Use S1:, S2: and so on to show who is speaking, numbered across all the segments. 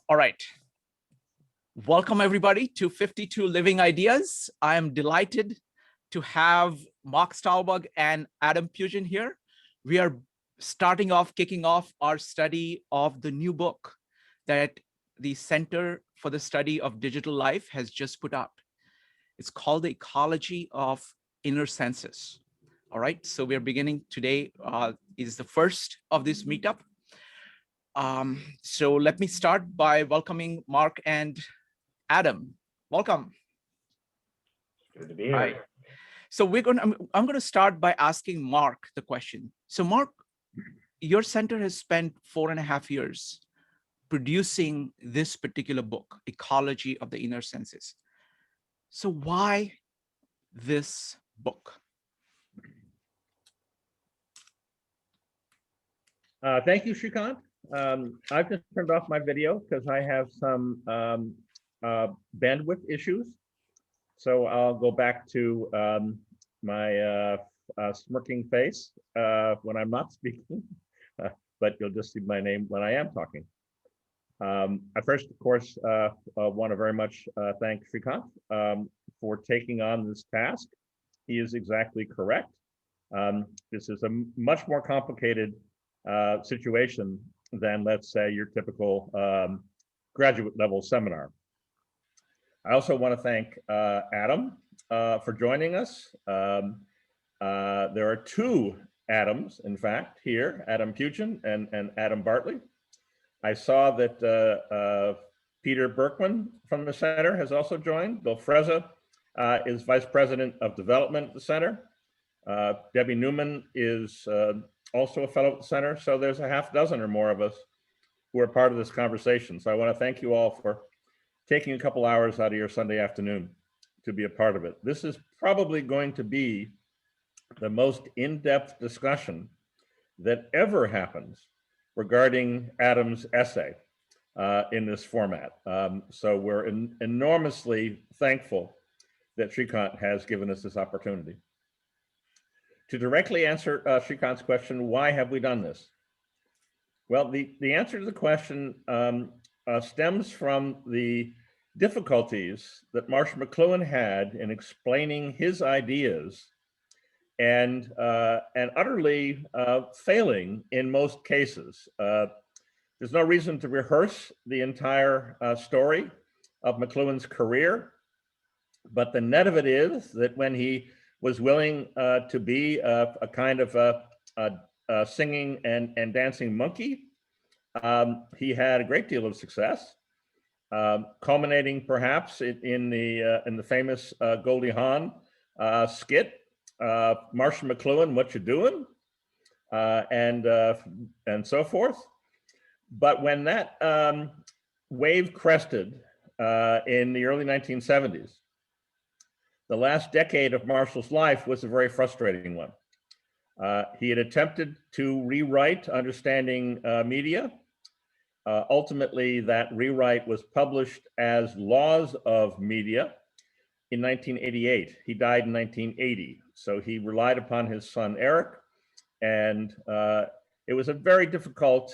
S1: All right. Welcome everybody to 52 Living Ideas. I am delighted to have Mark Stahlberg and Adam Pugen here. We are kicking off our study of the new book that the Center for the Study of Digital Life has just put out. It's called The Ecology of Inner Senses. All right, so we're beginning today, is the first of this meetup. So let me start by welcoming Mark and Adam. Welcome.
S2: Good to be here.
S1: Hi. So I'm going to start by asking Mark the question. So Mark, your center has spent 4.5 years producing this particular book, Ecology of the Inner Senses. So why this book?
S2: Thank you, Shrikant. I've just turned off my video because I have some bandwidth issues. So I'll go back to my smirking face when I'm not speaking, but you'll just see my name when I am talking. I first, of course, want to very much thank Shrikant for taking on this task. He is exactly correct. This is a much more complicated situation than, let's say, your typical graduate level seminar. I also want to thank Adam for joining us. There are two Adams, in fact, here, Adam Pugen and Adam Bartley. I saw that Peter Berkman from the center has also joined. Bill Frezza is Vice President of Development at the center. Debbie Newman is also a fellow at the center. So there's a half dozen or more of us who are part of this conversation. So I want to thank you all for taking a couple hours out of your Sunday afternoon to be a part of it. This is probably going to be the most in-depth discussion that ever happens regarding Adam's essay in this format. So we're enormously thankful that Shrikant has given us this opportunity. To directly answer Shrikant's question, why have we done this? Well, the answer to the question stems from the difficulties that Marshall Mcluhan had in explaining his ideas and utterly failing in most cases. There's no reason to rehearse the entire story of Mcluhan's career, but the net of it is that when he was willing to be a kind of a singing and dancing monkey, he had a great deal of success, culminating perhaps in the famous Goldie Hawn skit, Marshall Mcluhan, what you doing, and so forth. But when that wave crested in the early 1970s, the last decade of Marshall's life was a very frustrating one. He had attempted to rewrite Understanding Media. Ultimately, that rewrite was published as Laws of Media in 1988. He died in 1980. So he relied upon his son, Eric, and it was a very difficult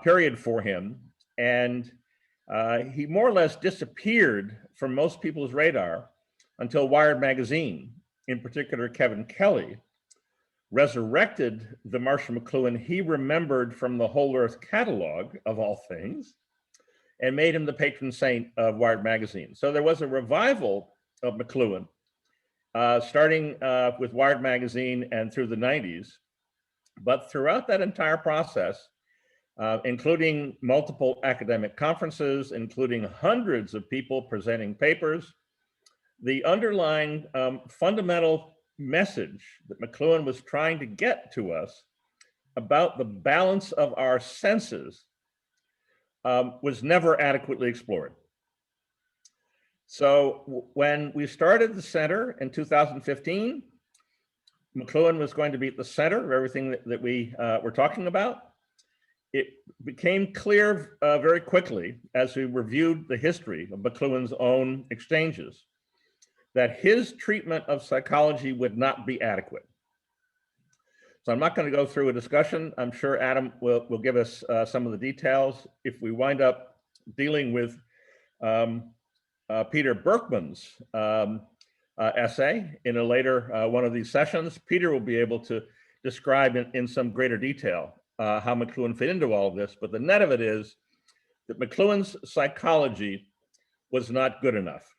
S2: period for him. And he more or less disappeared from most people's radar until Wired magazine, in particular Kevin Kelly, resurrected the Marshall Mcluhan he remembered from the Whole Earth catalog, of all things, and made him the patron saint of Wired magazine. So there was a revival of Mcluhan, starting with Wired magazine and through the 90s. But throughout that entire process, including multiple academic conferences, including hundreds of people presenting papers, the underlying fundamental message that Mcluhan was trying to get to us about the balance of our senses was never adequately explored. So when we started the center in 2015, Mcluhan was going to be at the center of everything that we were talking about. It became clear very quickly as we reviewed the history of Mcluhan's own exchanges that his treatment of psychology would not be adequate. So I'm not going to go through a discussion. I'm sure Adam will give us some of the details. If we wind up dealing with Peter Berkman's essay in a later one of these sessions, Peter will be able to describe in some greater detail how Mcluhan fit into all of this. But the net of it is that Mcluhan's psychology was not good enough.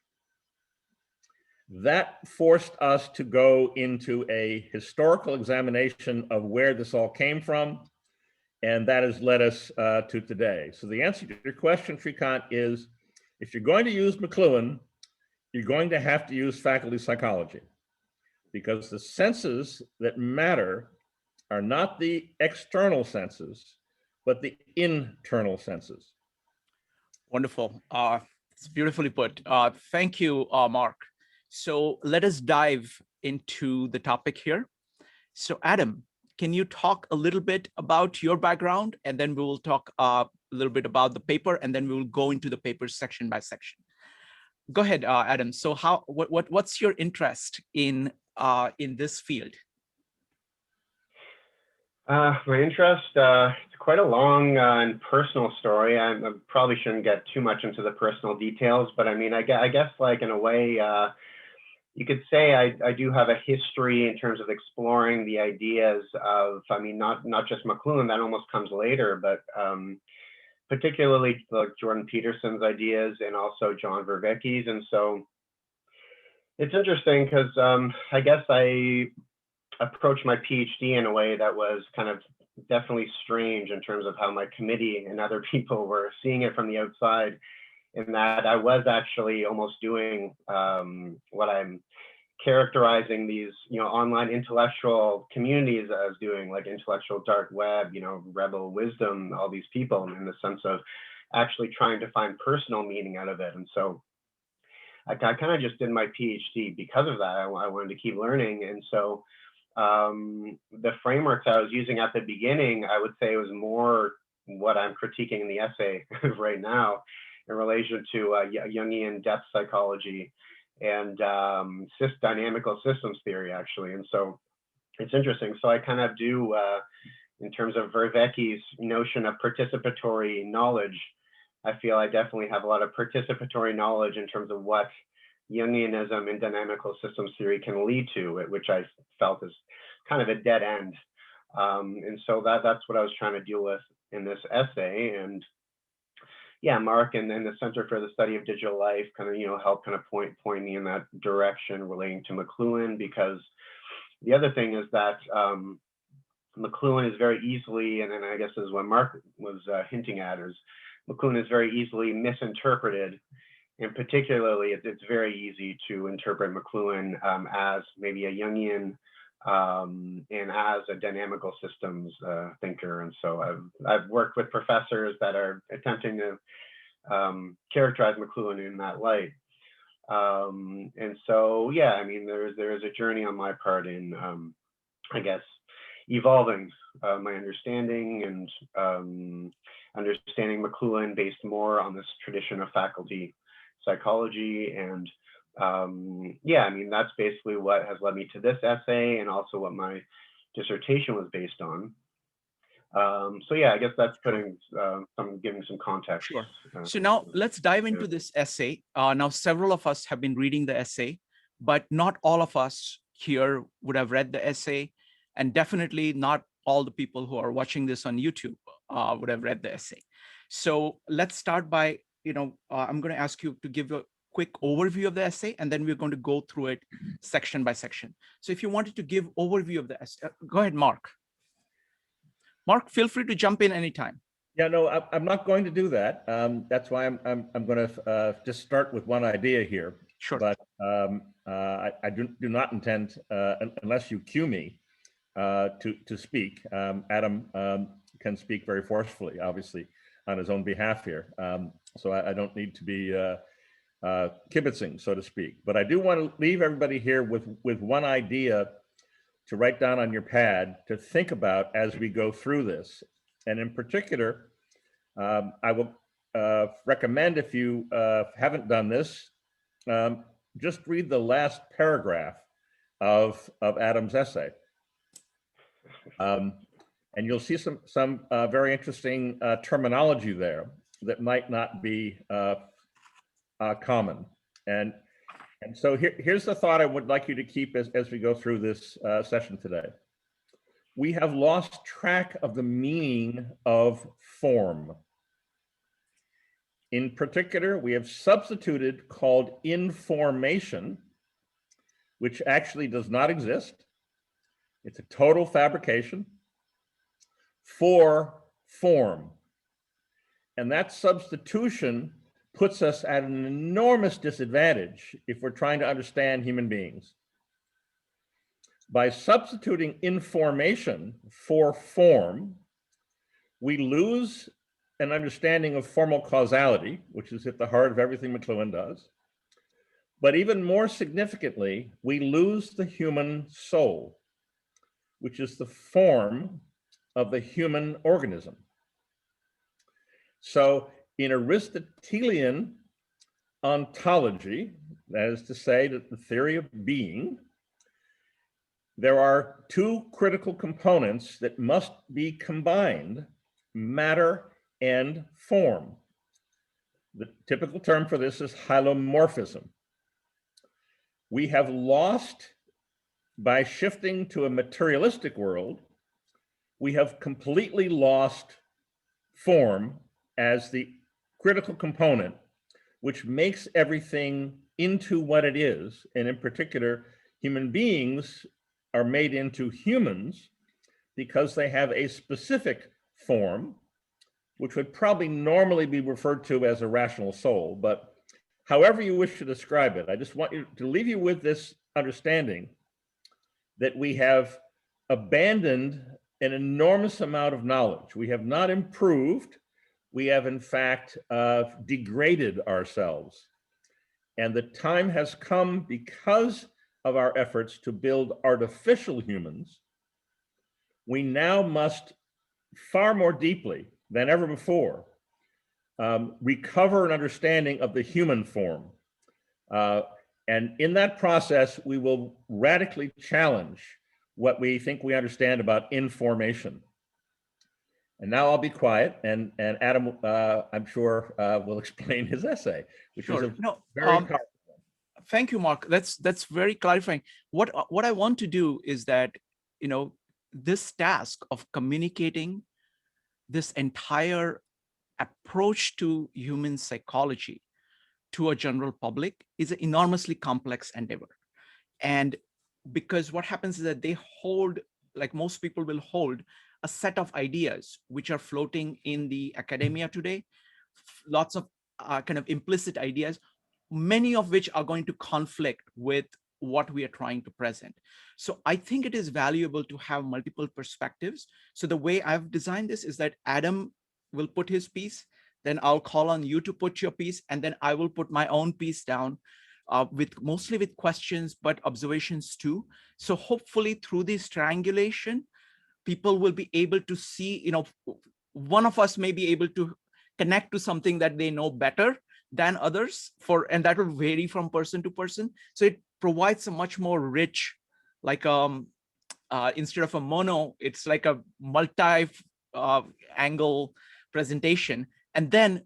S2: That forced us to go into a historical examination of where this all came from, and that has led us to today. So the answer to your question, Shrikant, is if you're going to use Mcluhan, you're going to have to use faculty psychology, because the senses that matter are not the external senses, but the internal senses.
S1: Wonderful. It's beautifully put. Thank you, Mark. So let us dive into the topic here. So Adam, can you talk a little bit about your background, and then we will talk a little bit about the paper, and then we will go into the paper section by section. Go ahead, Adam. So what's your interest in this field?
S3: My interest, it's quite a long and personal story. I probably shouldn't get too much into the personal details, but I mean, I guess like in a way, you could say I do have a history in terms of exploring the ideas of, I mean, not just Mcluhan, that almost comes later, but particularly like Jordan Peterson's ideas and also John Vervaeke's. And so it's interesting because I guess I approached my PhD in a way that was kind of definitely strange in terms of how my committee and other people were seeing it from the outside, in that I was actually almost doing what I'm characterizing these, online intellectual communities as doing, like intellectual dark web, rebel wisdom, all these people, in the sense of actually trying to find personal meaning out of it. And so I kind of just did my PhD because of that. I wanted to keep learning. And so the frameworks I was using at the beginning, I would say it was more what I'm critiquing in the essay right now in relation to Jungian depth psychology and dynamical systems theory, actually. And so it's interesting. So I kind of do, in terms of Vervaeke's notion of participatory knowledge, I feel I definitely have a lot of participatory knowledge in terms of what Jungianism and dynamical systems theory can lead to, which I felt is kind of a dead end. And so that's what I was trying to deal with in this essay. And yeah, Mark and then the Center for the Study of Digital Life kind of, helped kind of point me in that direction relating to Mcluhan, because the other thing is that Mcluhan is very easily, and then I guess is what Mark was hinting at, is Mcluhan is very easily misinterpreted. And particularly, it's very easy to interpret Mcluhan as maybe a Jungian and as a dynamical systems thinker. And so I've worked with professors that are attempting to characterize Mcluhan in that light. And so, yeah, I mean, there is a journey on my part in, I guess, evolving my understanding and understanding Mcluhan based more on this tradition of faculty psychology. And yeah, I mean, that's basically what has led me to this essay and also what my dissertation was based on. So yeah, I guess that's putting giving some context.
S1: Sure. So now let's dive into this essay. Now, several of us have been reading the essay, but not all of us here would have read the essay, and definitely not all the people who are watching this on YouTube would have read the essay. So let's start by, I'm going to ask you to give a quick overview of the essay, and then we're going to go through it section by section. So if you wanted to give overview of the essay, go ahead, Mark. Mark, feel free to jump in anytime.
S2: Yeah, no, I'm not going to do that. That's why I'm going to just start with one idea here.
S1: Sure.
S2: But I do not intend, unless you cue me, to speak. Adam can speak very forcefully, obviously, on his own behalf here. So I don't need to be kibitzing, so to speak. But I do want to leave everybody here with one idea to write down on your pad to think about as we go through this. And in particular, I will recommend, if you haven't done this, just read the last paragraph of Adam's essay. And you'll see some very interesting terminology there that might not be common. And so here's the thought I would like you to keep as we go through this session today. We have lost track of the meaning of form. In particular, we have substituted called information, which actually does not exist. It's a total fabrication, for form. And that substitution puts us at an enormous disadvantage if we're trying to understand human beings. By substituting information for form, we lose an understanding of formal causality, which is at the heart of everything Mcluhan does. But even more significantly, we lose the human soul, which is the form of the human organism. So in Aristotelian ontology, that is to say that the theory of being, there are two critical components that must be combined, matter and form. The typical term for this is hieromorphism. We have lost, by shifting to a materialistic world, we have completely lost form as the critical component, which makes everything into what it is. And in particular, human beings are made into humans because they have a specific form, which would probably normally be referred to as a rational soul. But however you wish to describe it, I just want you to leave you with this understanding that we have abandoned an enormous amount of knowledge. We have not improved. We have, in fact, degraded ourselves. And the time has come, because of our efforts to build artificial humans, we now must far more deeply than ever before recover an understanding of the human form. And in that process, we will radically challenge what we think we understand about information. And now I'll be quiet, and Adam, I'm sure, will explain his essay, which is a very powerful.
S1: Thank you, Mark. That's very clarifying. What I want to do is that, this task of communicating this entire approach to human psychology to a general public is an enormously complex endeavor. And because what happens is that they hold, like most people will hold, a set of ideas which are floating in the academia today, lots of kind of implicit ideas, many of which are going to conflict with what we are trying to present. So I think it is valuable to have multiple perspectives. So the way I've designed this is that Adam will put his piece, then I'll call on you to put your piece, and then I will put my own piece down mostly with questions, but observations too. So hopefully through this triangulation, people will be able to see, one of us may be able to connect to something that they know better than others, and that will vary from person to person. So it provides a much more rich, like instead of a mono, it's like a multi-angle presentation. And then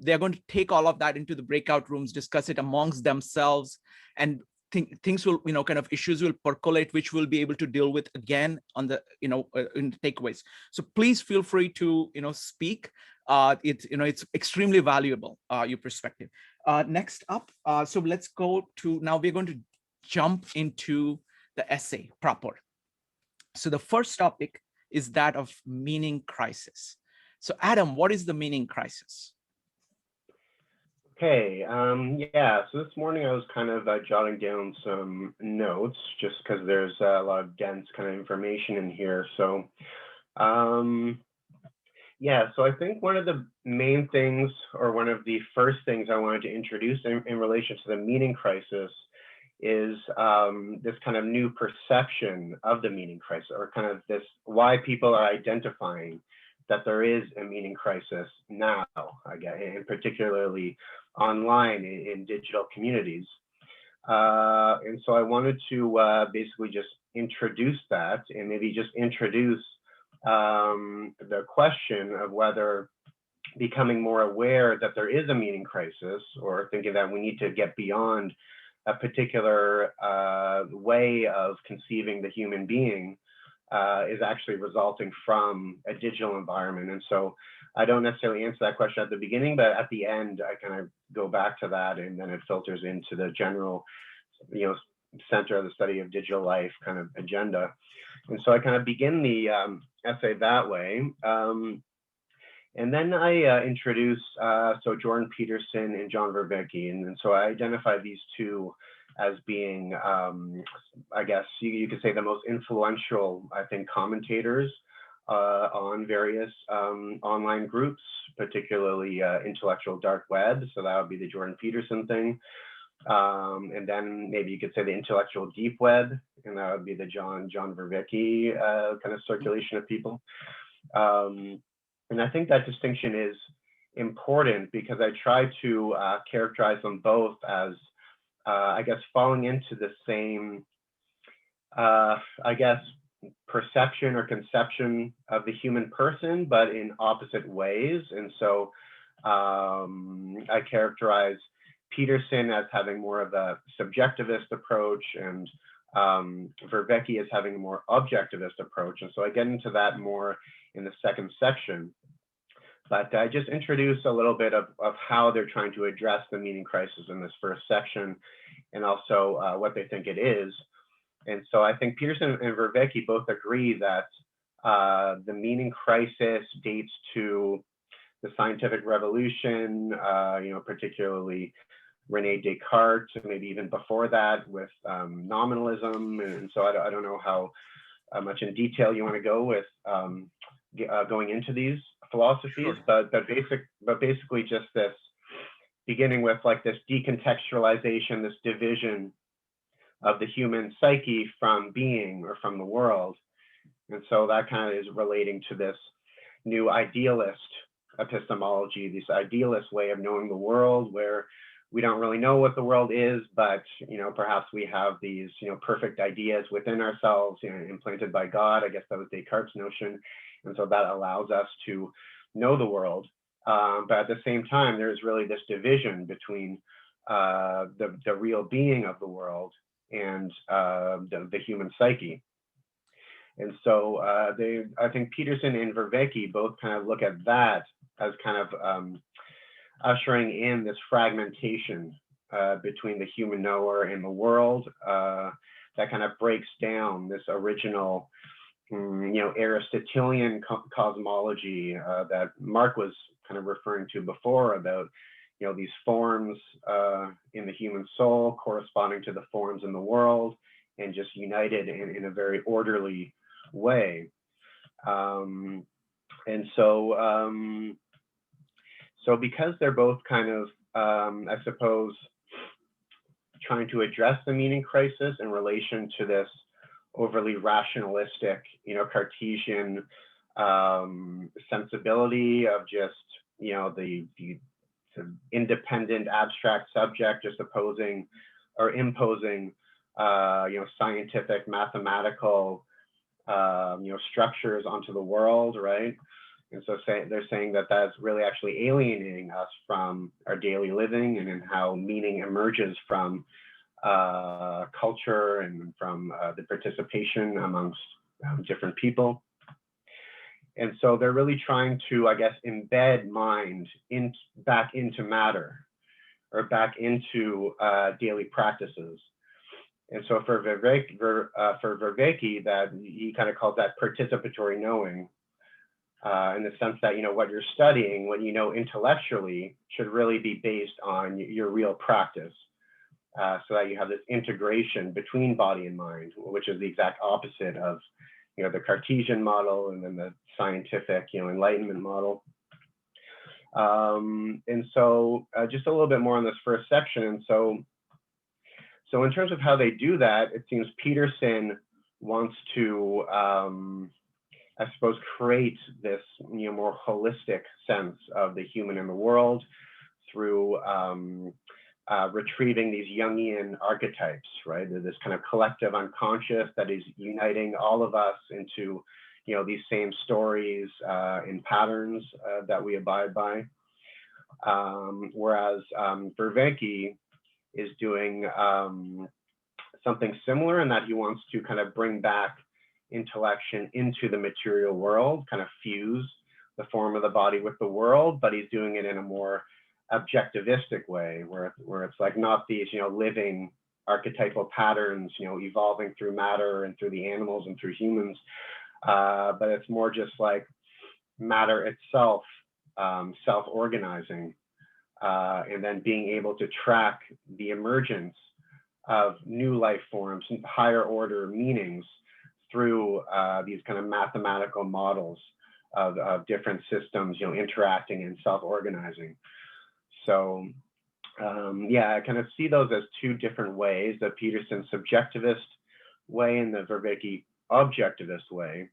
S1: they're going to take all of that into the breakout rooms, discuss it amongst themselves, and things will, kind of issues will percolate, which we'll be able to deal with again on the, in the takeaways. So please feel free to, speak. It's extremely valuable, your perspective. Next up, so let's go to, now we're going to jump into the essay proper. So the first topic is that of meaning crisis. So Adam, what is the meaning crisis?
S3: Okay, yeah, so this morning I was kind of jotting down some notes just because there's a lot of dense kind of information in here. So, yeah, so I think one of the main things, or one of the first things I wanted to introduce in relation to the meaning crisis is this kind of new perception of the meaning crisis, or kind of this, why people are identifying that there is a meaning crisis now, and particularly online in digital communities. And so I wanted to basically just introduce that and maybe just introduce the question of whether becoming more aware that there is a meaning crisis, or thinking that we need to get beyond a particular way of conceiving the human being is actually resulting from a digital environment. And so I don't necessarily answer that question at the beginning, but at the end, I kind of go back to that, and then it filters into the general, center of the study of digital life kind of agenda. And so I kind of begin the essay that way. And then I introduce, so Jordan Peterson and John Vervaeke. And so I identify these two as being, I guess you could say, the most influential, I think, commentators on various online groups, particularly intellectual dark web. So that would be the Jordan Peterson thing. And then maybe you could say the intellectual deep web, and that would be the John Vervaeke kind of circulation of people. And I think that distinction is important because I try to characterize them both as, I guess, falling into the same, I guess, perception or conception of the human person, but in opposite ways. And so I characterize Peterson as having more of a subjectivist approach, and Vervaeke as having a more objectivist approach. And so I get into that more in the second section. But I just introduce a little bit of how they're trying to address the meaning crisis in this first section, and also what they think it is. And so I think Peterson and Vervaeke both agree that the meaning crisis dates to the scientific revolution, particularly Rene Descartes, maybe even before that with nominalism. And so I don't know how much in detail you want to go with going into these philosophies, sure. but basically just this, beginning with like this decontextualization, this division of the human psyche from being or from the world. And so that kind of is relating to this new idealist epistemology, this idealist way of knowing the world, where we don't really know what the world is, but perhaps we have these perfect ideas within ourselves, implanted by God. I guess that was Descartes' notion. And so that allows us to know the world. But at the same time, there's really this division between the real being of the world and the human psyche. And so I think Peterson and Vervaeke both kind of look at that as kind of ushering in this fragmentation between the human knower and the world that kind of breaks down this original Aristotelian cosmology that Mark was kind of referring to before, about these forms in the human soul corresponding to the forms in the world, and just united in a very orderly way. And so because they're both kind of I suppose trying to address the meaning crisis in relation to this overly rationalistic, Cartesian sensibility of just, the independent abstract subject just opposing or imposing, scientific, mathematical, structures onto the world, right? And so they're saying that that's really actually alienating us from our daily living, and in how meaning emerges from culture and from the participation amongst different people. And so they're really trying to, I guess, embed mind back into matter, or back into daily practices. And so for Vervaeke, that he kind of calls that participatory knowing, in the sense that, what you're studying, what you know intellectually, should really be based on your real practice. So that you have this integration between body and mind, which is the exact opposite of, the Cartesian model, and then the scientific, Enlightenment model. And so just a little bit more on this first section. And so in terms of how they do that, it seems Peterson wants to, I suppose, create this, more holistic sense of the human and the world through retrieving these Jungian archetypes, right? This kind of collective unconscious that is uniting all of us into, these same stories and patterns that we abide by. Whereas Vervaeke is doing something similar in that he wants to kind of bring back intellection into the material world, kind of fuse the form of the body with the world, but he's doing it in a more objectivistic way, where it's like not these, living archetypal patterns, evolving through matter and through the animals and through humans, but it's more just like matter itself self-organizing, and then being able to track the emergence of new life forms, higher order meanings through these kind of mathematical models of different systems, interacting and self-organizing. So yeah, I kind of see those as two different ways, the Peterson subjectivist way and the Vervaeke objectivist way.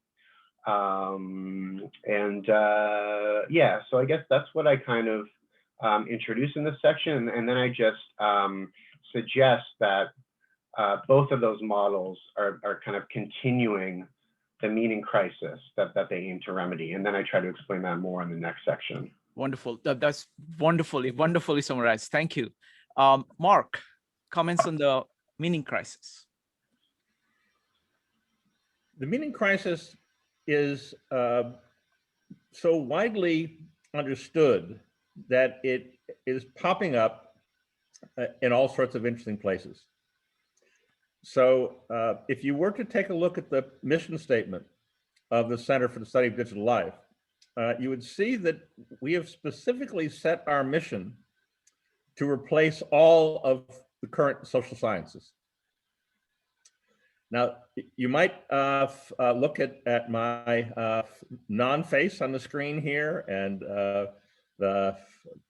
S3: Yeah, so I guess that's what I kind of introduce in this section. And then I just suggest that both of those models are kind of continuing the meaning crisis that they aim to remedy. And then I try to explain that more in the next section.
S1: Wonderful. That's wonderfully summarized. Thank you. Mark, comments on the meaning crisis.
S2: The meaning crisis is so widely understood that it is popping up in all sorts of interesting places. So if you were to take a look at the mission statement of the Center for the Study of Digital Life, you would see that we have specifically set our mission to replace all of the current social sciences. Now, you might look at my non-face on the screen here, and the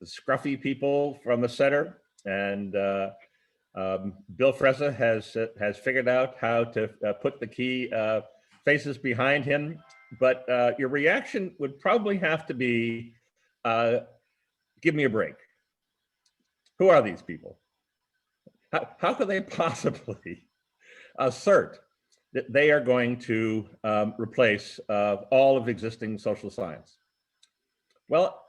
S2: scruffy people from the center, and Bill Frezza has figured out how to put the key faces behind him. But your reaction would probably have to be, give me a break. Who are these people? How could they possibly assert that they are going to replace all of existing social science? Well,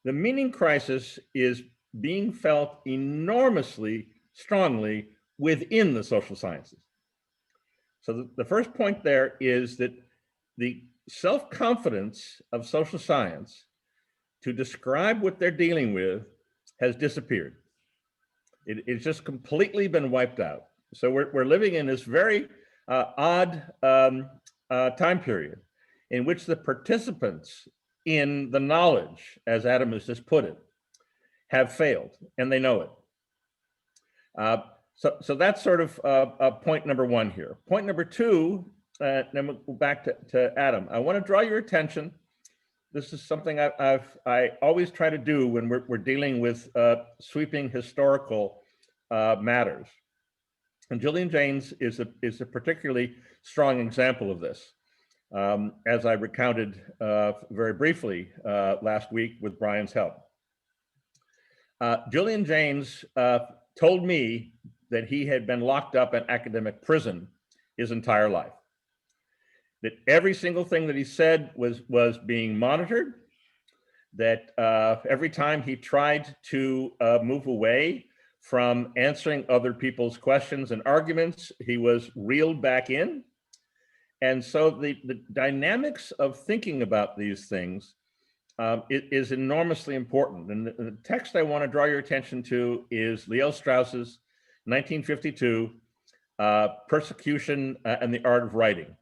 S2: the meaning crisis is being felt enormously strongly within the social sciences. So the first point there is that the self-confidence of social science to describe what they're dealing with has disappeared. It's just completely been wiped out. So we're living in this very odd time period in which the participants in the knowledge, as Adam has just put it, have failed, and they know it. So that's sort of point number one here. Point number two, then we'll go back to Adam. I want to draw your attention. This is something I always try to do when we're dealing with sweeping historical matters. And Gillian Jaynes is a particularly strong example of this, as I recounted very briefly last week with Brian's help. Gillian Jaynes told me that he had been locked up in academic prison his entire life. That every single thing that he said was being monitored, that every time he tried to move away from answering other people's questions and arguments, he was reeled back in. And so the dynamics of thinking about these things is enormously important. And the text I want to draw your attention to is Leo Strauss's 1952, Persecution and the Art of Writing.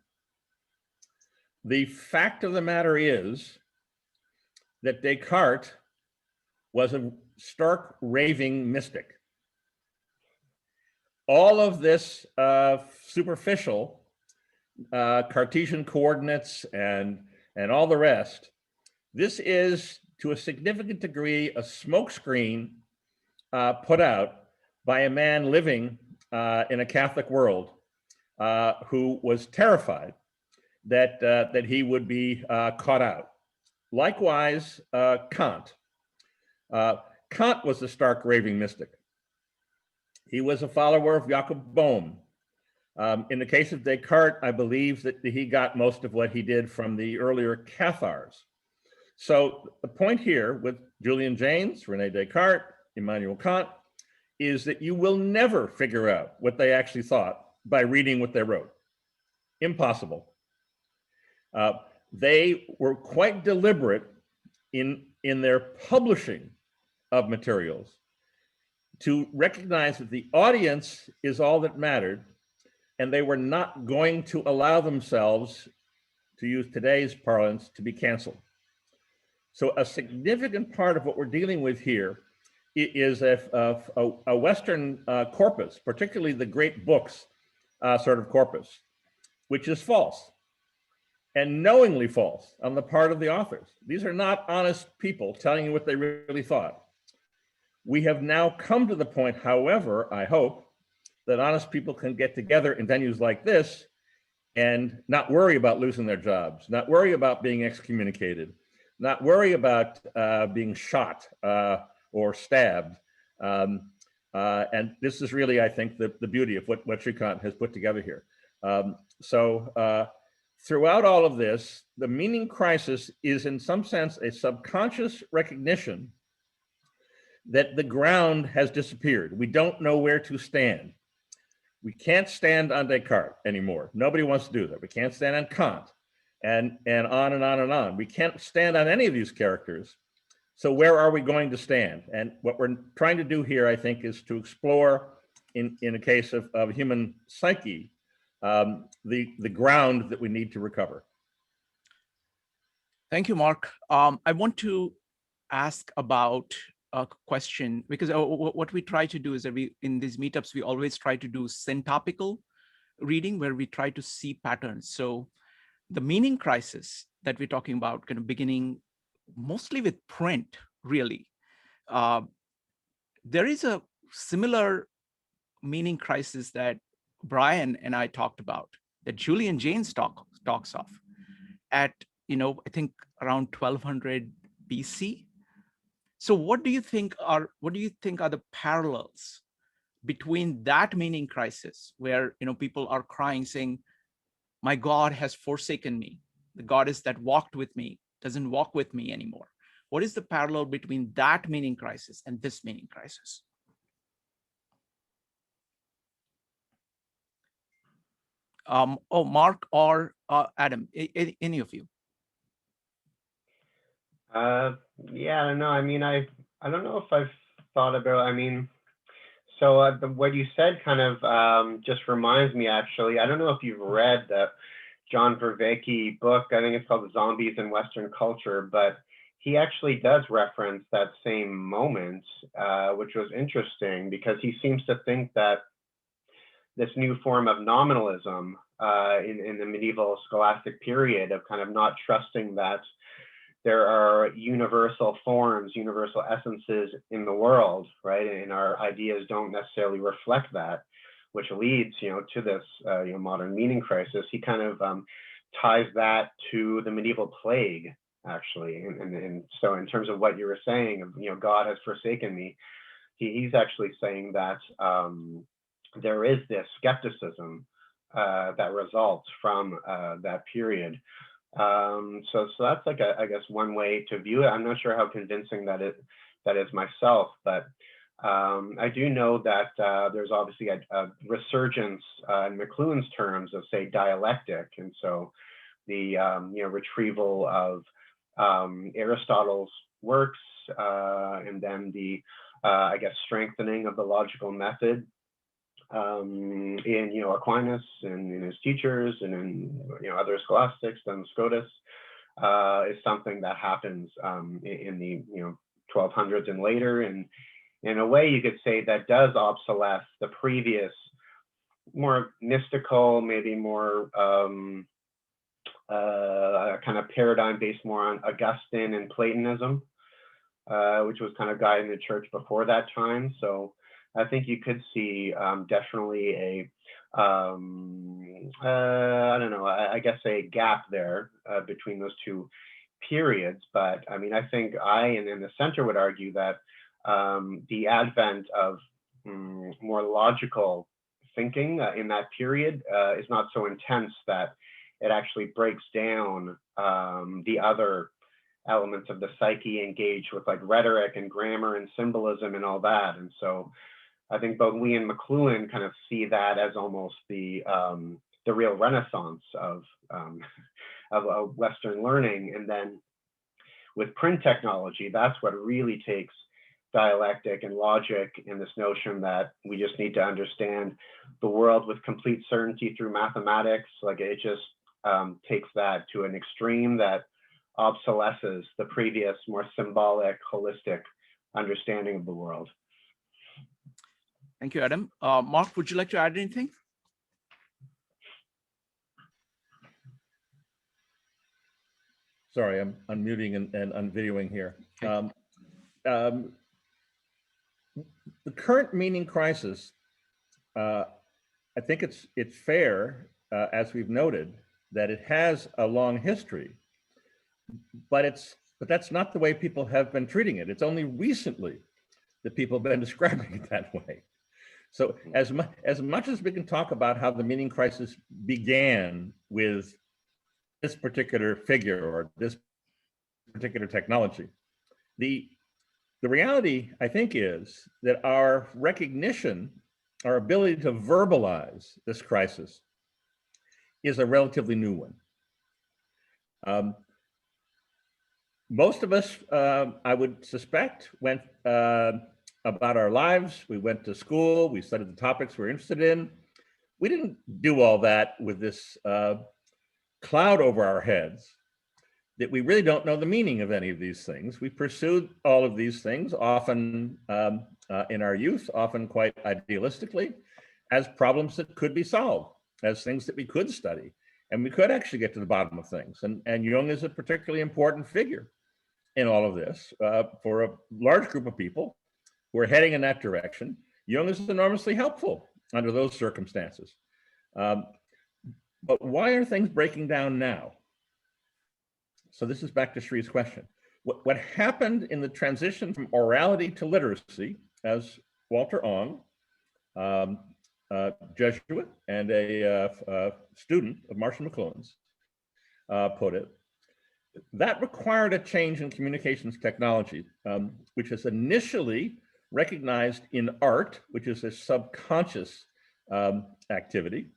S2: The fact of the matter is that Descartes was a stark raving mystic. All of this superficial Cartesian coordinates and all the rest, this is to a significant degree a smokescreen put out by a man living in a Catholic world who was terrified that he would be caught out. Likewise, Kant. Kant was a stark raving mystic. He was a follower of Jakob Bohm. In the case of Descartes, I believe that he got most of what he did from the earlier Cathars. So the point here with Julian Jaynes, René Descartes, Immanuel Kant, is that you will never figure out what they actually thought by reading what they wrote. Impossible. They were quite deliberate in their publishing of materials to recognize that the audience is all that mattered, and they were not going to allow themselves, to use today's parlance, to be canceled. So a significant part of what we're dealing with here is a Western corpus, particularly the great books sort of corpus, which is false and knowingly false on the part of the authors. These are not honest people telling you what they really thought. We have now come to the point, however, I hope, that honest people can get together in venues like this and not worry about losing their jobs, not worry about being excommunicated, not worry about being shot or stabbed. And this is really, I think, the beauty of what Shrikant has put together here. Throughout all of this, the meaning crisis is in some sense a subconscious recognition that the ground has disappeared. We don't know where to stand. We can't stand on Descartes anymore. Nobody wants to do that. We can't stand on Kant, and on and on and on. We can't stand on any of these characters. So where are we going to stand? And what we're trying to do here, I think, is to explore, in a case of human psyche, the ground that we need to recover.
S1: Thank you, Mark. I want to ask about a question, because what we try to do is that in these meetups, we always try to do syntopical reading, where we try to see patterns. So the meaning crisis that we're talking about, kind of beginning mostly with print, really. There is a similar meaning crisis that Brian and I talked about, that Julian Jaynes talks of at, I think around 1200 BC. So what do you think are the parallels between that meaning crisis, where people are crying, saying, my God has forsaken me. The goddess that walked with me doesn't walk with me anymore. What is the parallel between that meaning crisis and this meaning crisis? Mark or Adam, any of you?
S3: Yeah, no, I mean, I don't know if I've thought about, so what you said kind of just reminds me, actually, I don't know if you've read the John Vervaeke book, I think it's called Zombies in Western Culture, but he actually does reference that same moment, which was interesting because he seems to think that this new form of nominalism in the medieval scholastic period, of kind of not trusting that there are universal forms, universal essences in the world, right? And our ideas don't necessarily reflect that, which leads, to this, modern meaning crisis. He kind of ties that to the medieval plague, actually. And so in terms of what you were saying, of, God has forsaken me, he's actually saying that there is this skepticism that results from that period. So that's like I guess one way to view it. I'm not sure how convincing that is myself, but I do know that there's obviously a resurgence in Mcluhan's terms of, say, dialectic, and so the retrieval of Aristotle's works, and then the I guess strengthening of the logical method in Aquinas and in his teachers, and in other scholastics than Scotus, is something that happens in the 1200s and later, and in a way you could say that does obsolesce the previous more mystical, maybe more kind of paradigm based more on Augustine and Platonism, which was kind of guiding the church before that time. So I think you could see definitely a, I don't know, I guess a gap there between those two periods. But I mean, I think I and in the center would argue that the advent of more logical thinking in that period is not so intense that it actually breaks down the other elements of the psyche engaged with like rhetoric and grammar and symbolism and all that. And so I think both we and Mcluhan kind of see that as almost the real renaissance of Western learning. And then with print technology, that's what really takes dialectic and logic and this notion that we just need to understand the world with complete certainty through mathematics. Like it just takes that to an extreme that obsolesces the previous more symbolic, holistic understanding of the world.
S1: Thank you, Adam. Mark, would you like to add anything?
S2: Sorry, I'm unmuting and unvideoing here. The current meaning crisis, I think it's fair, as we've noted, that it has a long history, but that's not the way people have been treating it. It's only recently that people have been describing it that way. So as much as we can talk about how the meaning crisis began with this particular figure or this particular technology, the reality, I think, is that our recognition, our ability to verbalize this crisis is a relatively new one. Most of us, I would suspect, went about our lives. We went to school, we studied the topics we're interested in. We didn't do all that with this cloud over our heads that we really don't know the meaning of any of these things. We pursued all of these things, often in our youth, often quite idealistically, as problems that could be solved, as things that we could study, and we could actually get to the bottom of things. And Jung is a particularly important figure in all of this for a large group of people who are heading in that direction. Jung is enormously helpful under those circumstances. But why are things breaking down now? So this is back to Shree's question. What happened in the transition from orality to literacy, as Walter Ong, Jesuit and a student of Marshall McLuhan's, put it, that required a change in communications technology, which is initially recognized in art, which is a subconscious activity,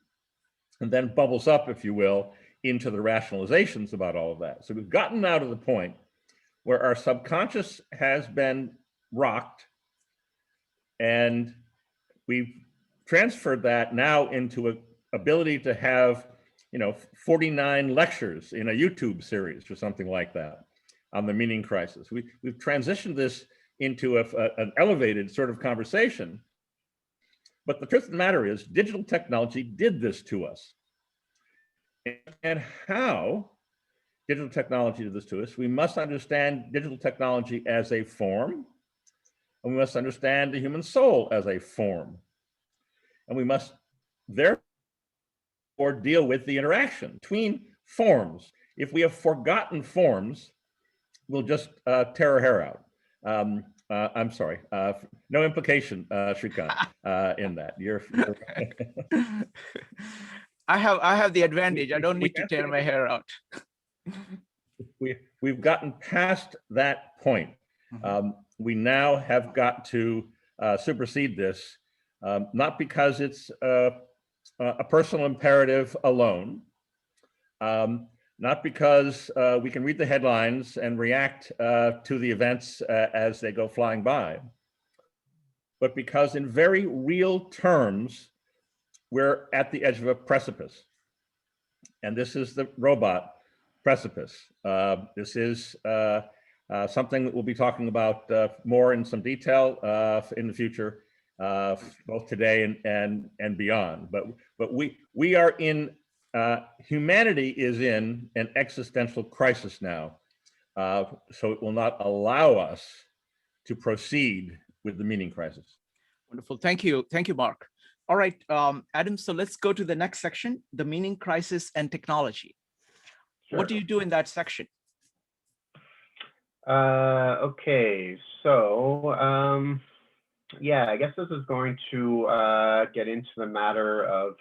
S2: and then bubbles up, if you will, into the rationalizations about all of that. So we've gotten now to the point where our subconscious has been rocked, and we've transferred that now into an ability to have, 49 lectures in a YouTube series or something like that on the meaning crisis. We've transitioned this into an elevated sort of conversation. But the truth of the matter is, digital technology did this to us. And how digital technology did this to us, we must understand digital technology as a form, and we must understand the human soul as a form. And we must therefore deal with the interaction between forms. If we have forgotten forms, we'll just tear our hair out. I'm sorry, no implication, Shrikant, in that.
S1: I have the advantage. I don't need to tear my hair out.
S2: We've gotten past that point. We now have got to supersede this, not because it's a personal imperative alone, not because we can read the headlines and react to the events as they go flying by, but because in very real terms, we're at the edge of a precipice. And this is the robot precipice. This is something that we'll be talking about more in some detail in the future, both today and beyond. But we are in, humanity is in an existential crisis now. So it will not allow us to proceed with the meaning crisis.
S1: Wonderful, thank you, Mark. All right, Adam, so let's go to the next section, the meaning crisis and technology. Sure. What do you do in that section?
S3: Okay, so yeah, I guess this is going to get into the matter of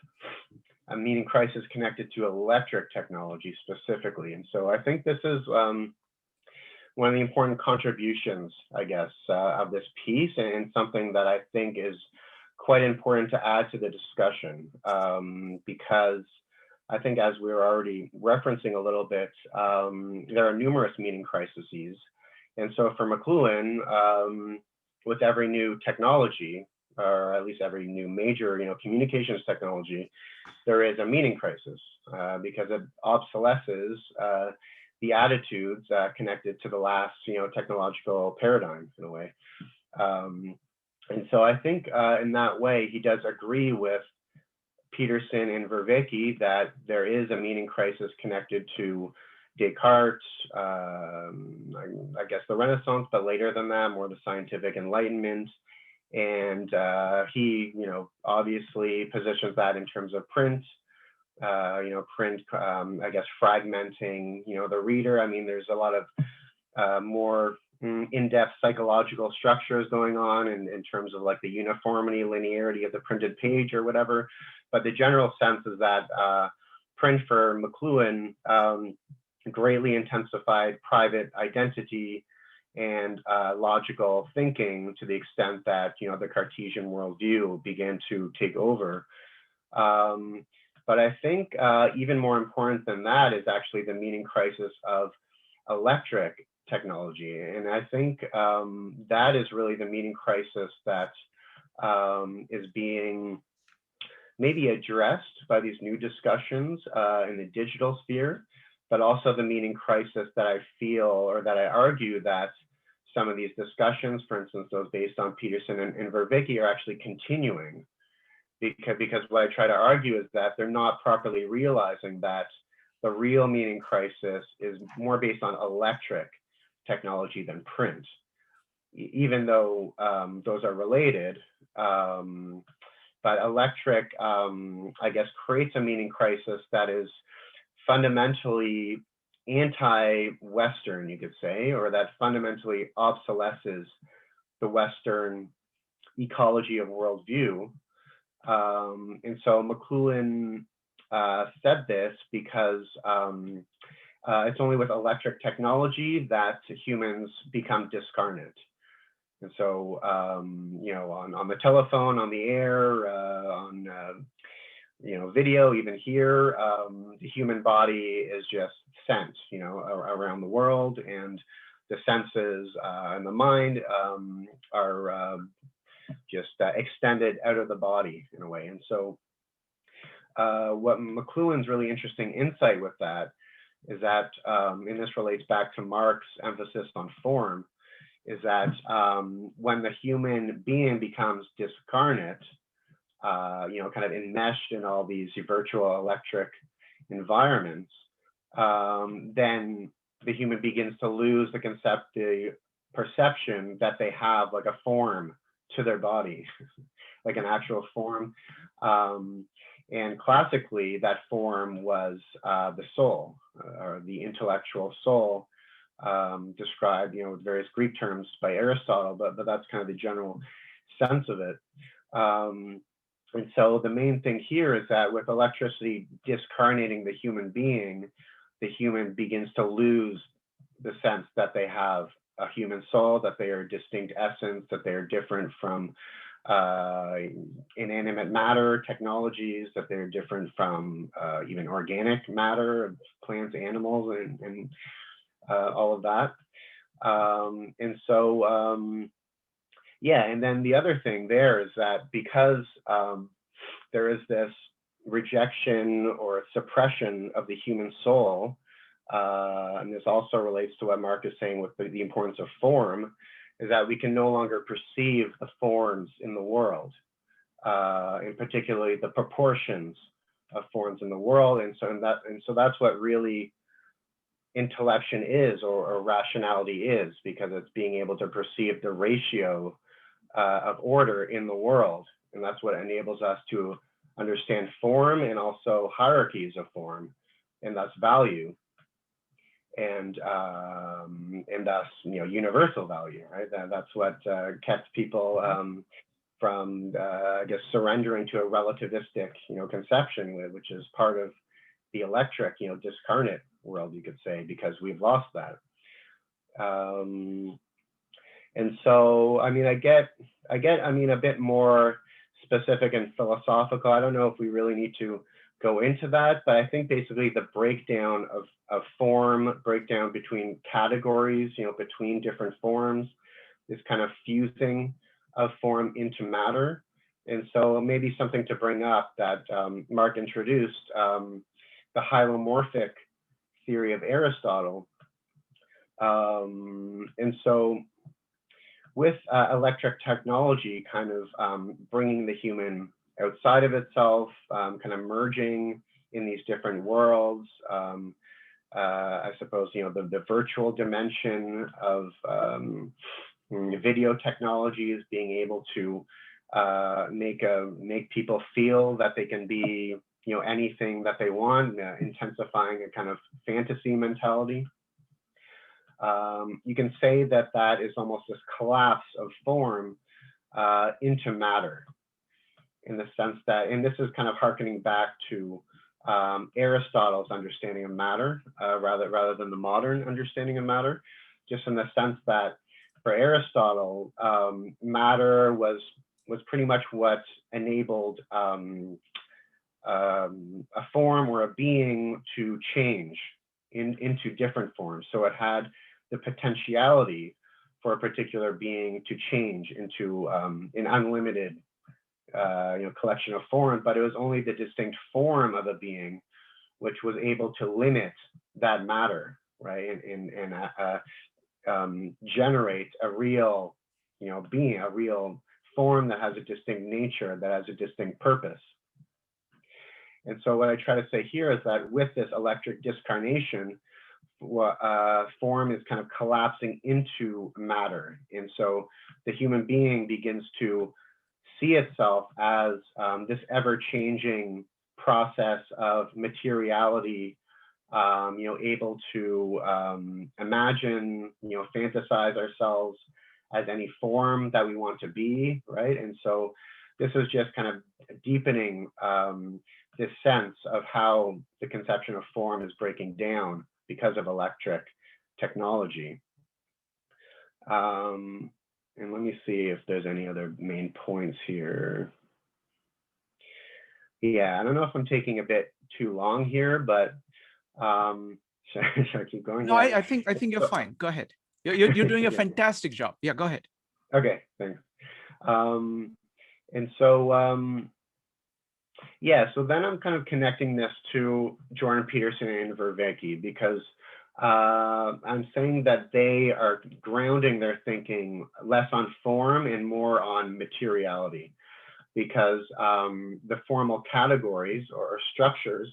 S3: a meaning crisis connected to electric technology specifically. And so I think this is one of the important contributions, I guess, of this piece, and something that I think is quite important to add to the discussion, because I think, as we were already referencing a little bit, there are numerous meaning crises. And so for Mcluhan, with every new technology, or at least every new major, communications technology, there is a meaning crisis because it obsolesces the attitudes connected to the last, technological paradigm in a way. And so I think in that way, he does agree with Peterson and Vervaeke that there is a meaning crisis connected to Descartes, I guess the Renaissance, but later than that, more the scientific Enlightenment. And he, obviously positions that in terms of print, print, I guess, fragmenting, the reader. I mean, there's a lot of more in-depth psychological structures going on in terms of like the uniformity, linearity of the printed page or whatever. But the general sense is that print for Mcluhan greatly intensified private identity and logical thinking to the extent that, the Cartesian worldview began to take over. But I think even more important than that is actually the meaning crisis of electric technology. And I think that is really the meaning crisis that is being maybe addressed by these new discussions in the digital sphere, but also the meaning crisis that I feel, or that I argue, that some of these discussions, for instance, those based on Peterson and Vervaeke, are actually continuing. Because what I try to argue is that they're not properly realizing that the real meaning crisis is more based on electric technology than print, even though those are related. But electric, I guess, creates a meaning crisis that is fundamentally anti-Western, you could say, or that fundamentally obsolesces the Western ecology of worldview. And so Mcluhan said this because it's only with electric technology that humans become discarnate. And so, on the telephone, on the air, on video, even here, the human body is just sent, around the world, and the senses and the mind are just extended out of the body in a way. And so what Mcluhan's really interesting insight with that is that, and this relates back to Marx's emphasis on form, is that when the human being becomes discarnate, kind of enmeshed in all these virtual electric environments, then the human begins to lose the perception that they have like a form to their body, like an actual form. And classically, that form was the soul, or the intellectual soul, described, with various Greek terms by Aristotle, but that's kind of the general sense of it. And so the main thing here is that with electricity discarnating the human being, the human begins to lose the sense that they have a human soul, that they are a distinct essence, that they are different from inanimate matter technologies, that they're different from even organic matter, plants, animals, and all of that. And so, yeah, and then the other thing there is that because there is this rejection or suppression of the human soul, and this also relates to what Mark is saying with the importance of form, is that we can no longer perceive the forms in the world, and particularly the proportions of forms in the world. And so that's what really intellection is, or rationality is, because it's being able to perceive the ratio of order in the world. And that's what enables us to understand form and also hierarchies of form, and that's value. and thus, universal value, right? That's what kept people from, I guess, surrendering to a relativistic, conception, which is part of the electric, discarnate world, you could say, because we've lost that. And so, I get, a bit more specific and philosophical. I don't know if we really need to go into that, but I think basically the breakdown of form, breakdown between categories, between different forms, this kind of fusing of form into matter. And so maybe something to bring up that Mark introduced, the hieromorphic theory of Aristotle. And so with electric technology kind of bringing the human outside of itself, kind of merging in these different worlds, I suppose, the virtual dimension of video technologies, being able to make people feel that they can be, anything that they want, intensifying a kind of fantasy mentality. You can say that that is almost this collapse of form into matter, in the sense that, and this is kind of hearkening back to Aristotle's understanding of matter, rather than the modern understanding of matter, just in the sense that for Aristotle, matter was pretty much what enabled a form or a being to change into different forms. So it had the potentiality for a particular being to change into an unlimited collection of form, but it was only the distinct form of a being which was able to limit that matter, right, and generate a real, being, a real form that has a distinct nature, that has a distinct purpose. And so what I try to say here is that with this electric discarnation, form is kind of collapsing into matter. And so the human being begins to see itself as this ever-changing process of materiality, able to imagine, fantasize ourselves as any form that we want to be, right? And so this is just kind of deepening this sense of how the conception of form is breaking down because of electric technology. And let me see if there's any other main points here. Yeah, I don't know if I'm taking a bit too long here, but should I keep going?
S1: No, I think you're fine. Go ahead. You're doing a fantastic job. Yeah, go ahead.
S3: Okay, thanks. And so, yeah, so then I'm kind of connecting this to Jordan Peterson and Vervaeke, because I'm saying that they are grounding their thinking less on form and more on materiality, because the formal categories or structures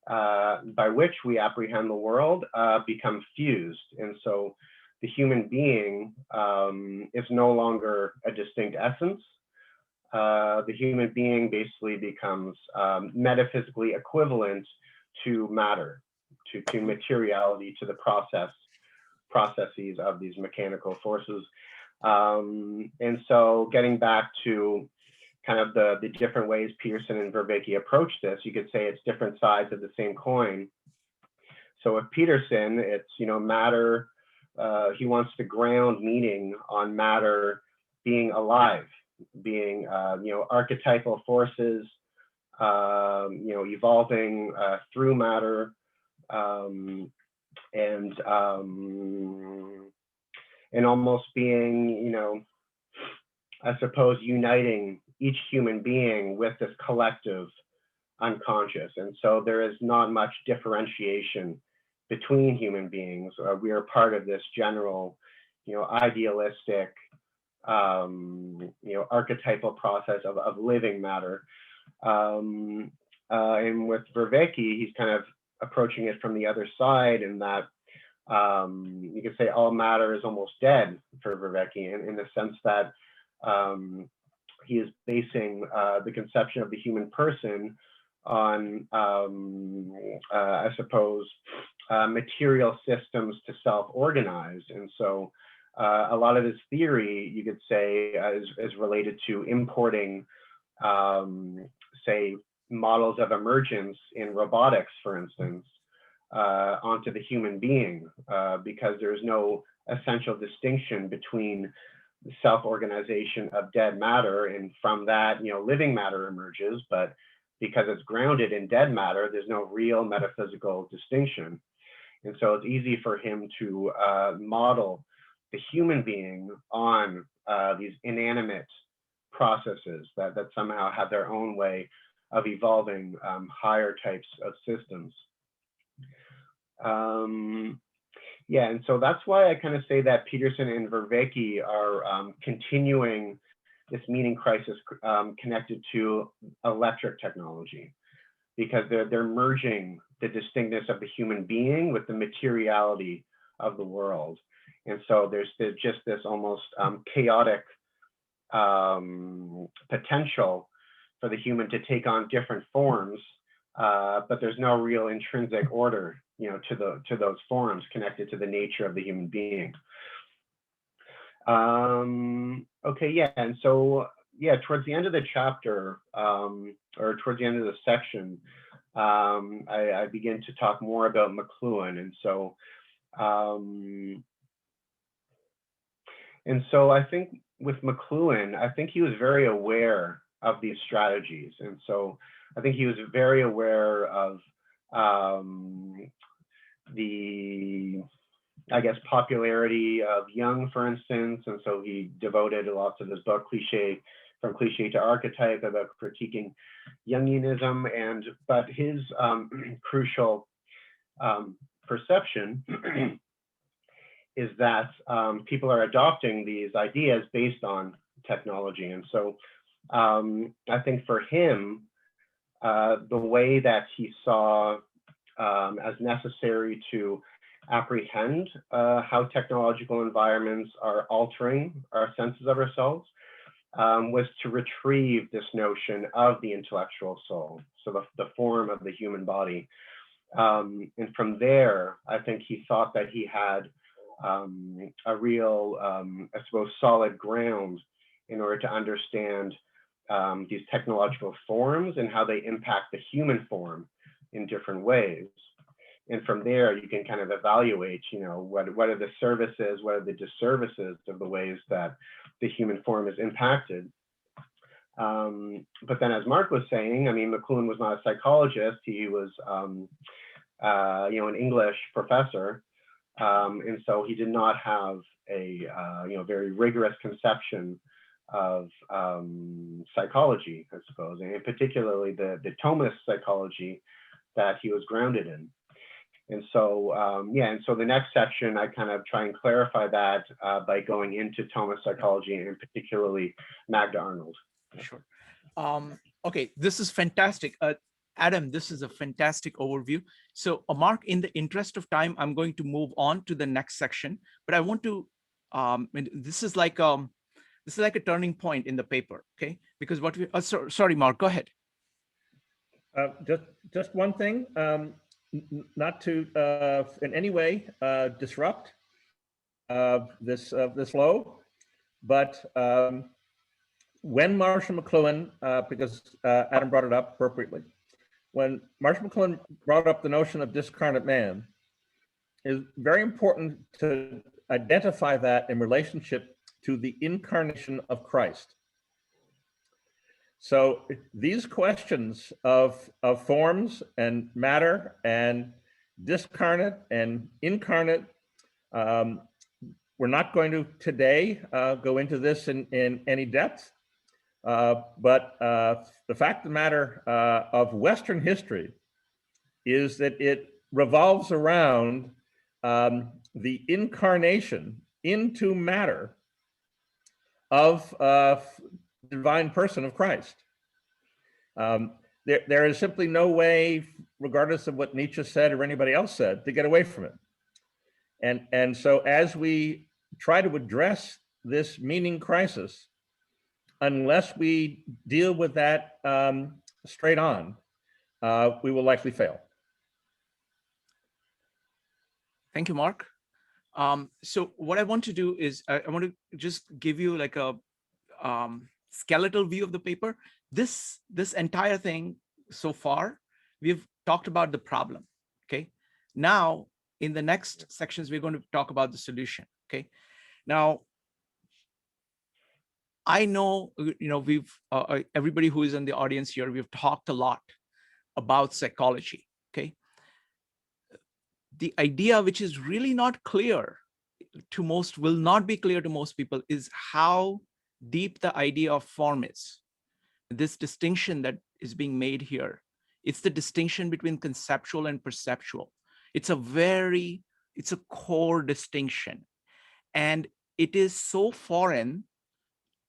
S3: by which we apprehend the world become fused. And so the human being is no longer a distinct essence. The human being basically becomes metaphysically equivalent to matter, to materiality, to the processes of these mechanical forces. And so getting back to kind of the different ways Peterson and Vervaeke approach this, you could say it's different sides of the same coin. So with Peterson, it's, matter, he wants to ground meaning on matter being alive, being, archetypal forces, evolving through matter, and almost being, I suppose, uniting each human being with this collective unconscious. And so there is not much differentiation between human beings. We are part of this general, idealistic, archetypal process of living matter. And with Vervaeke, he's kind of approaching it from the other side, in that you could say all matter is almost dead for Vervaeke, in the sense that he is basing the conception of the human person on, I suppose, material systems to self-organize. And so a lot of his theory, you could say, is related to importing, say, models of emergence in robotics, for instance, onto the human being, because there's no essential distinction between the self-organization of dead matter, and from that, living matter emerges, but because it's grounded in dead matter, there's no real metaphysical distinction. And so it's easy for him to model the human being on these inanimate processes that somehow have their own way of evolving higher types of systems. Yeah, and so that's why I kind of say that Peterson and Vervaeke are continuing this meaning crisis connected to electric technology, because they're merging the distinctness of the human being with the materiality of the world. And so there's just this almost chaotic potential for the human to take on different forms, but there's no real intrinsic order, to those forms connected to the nature of the human being. Okay, yeah, and so yeah, towards the end of the chapter, or towards the end of the section, I begin to talk more about Mcluhan, and so I think with Mcluhan, I think he was very aware of these strategies, and so I think he was very aware of the, I guess, popularity of Jung, for instance, and so he devoted lots of his book, From Cliché to Archetype, about critiquing Jungianism, but his crucial perception is that people are adopting these ideas based on technology. And so I think for him, the way that he saw as necessary to apprehend how technological environments are altering our senses of ourselves was to retrieve this notion of the intellectual soul, so the form of the human body. And from there, I think he thought that he had a real, I suppose, solid ground in order to understand these technological forms and how they impact the human form in different ways. And from there, you can kind of evaluate, what are the services, what are the disservices of the ways that the human form is impacted. But then, as Mark was saying, I mean, Mcluhan was not a psychologist. He was, an English professor. And so he did not have a, very rigorous conception of psychology, I suppose, and particularly the Thomist psychology that he was grounded in. And so, and so the next section, I kind of try and clarify that by going into Thomist psychology, and particularly Magda Arnold.
S1: Sure. Okay, this is fantastic. Adam, this is a fantastic overview. So Mark, in the interest of time, I'm going to move on to the next section, but I want to, this is like a turning point in the paper, okay? Because what we, sorry, Mark, go ahead.
S2: Just one thing, not to in any way disrupt this flow, but when Marshall Mcluhan, because Adam brought it up appropriately, when Marshall Mcluhan brought up the notion of discarnate man, it's very important to identify that in relationship to the incarnation of Christ. So these questions of forms and matter and discarnate and incarnate, we're not going to today go into this in any depth, but the fact of the matter of Western history is that it revolves around the incarnation into matter of divine person of Christ. There is simply no way, regardless of what Nietzsche said or anybody else said, to get away from it. And so as we try to address this meaning crisis, unless we deal with that straight on, we will likely fail.
S1: Thank you, Mark. So what I want to do is I want to just give you like a skeletal view of the paper. This entire thing so far, we've talked about the problem. Okay. Now, in the next sections, we're going to talk about the solution. Okay. Now, I know, we've everybody who is in the audience here, we've talked a lot about psychology. Okay. The idea which is really not clear to most, will not be clear to most people, is how deep the idea of form is. This distinction that is being made here, it's the distinction between conceptual and perceptual. It's a core distinction. And it is so foreign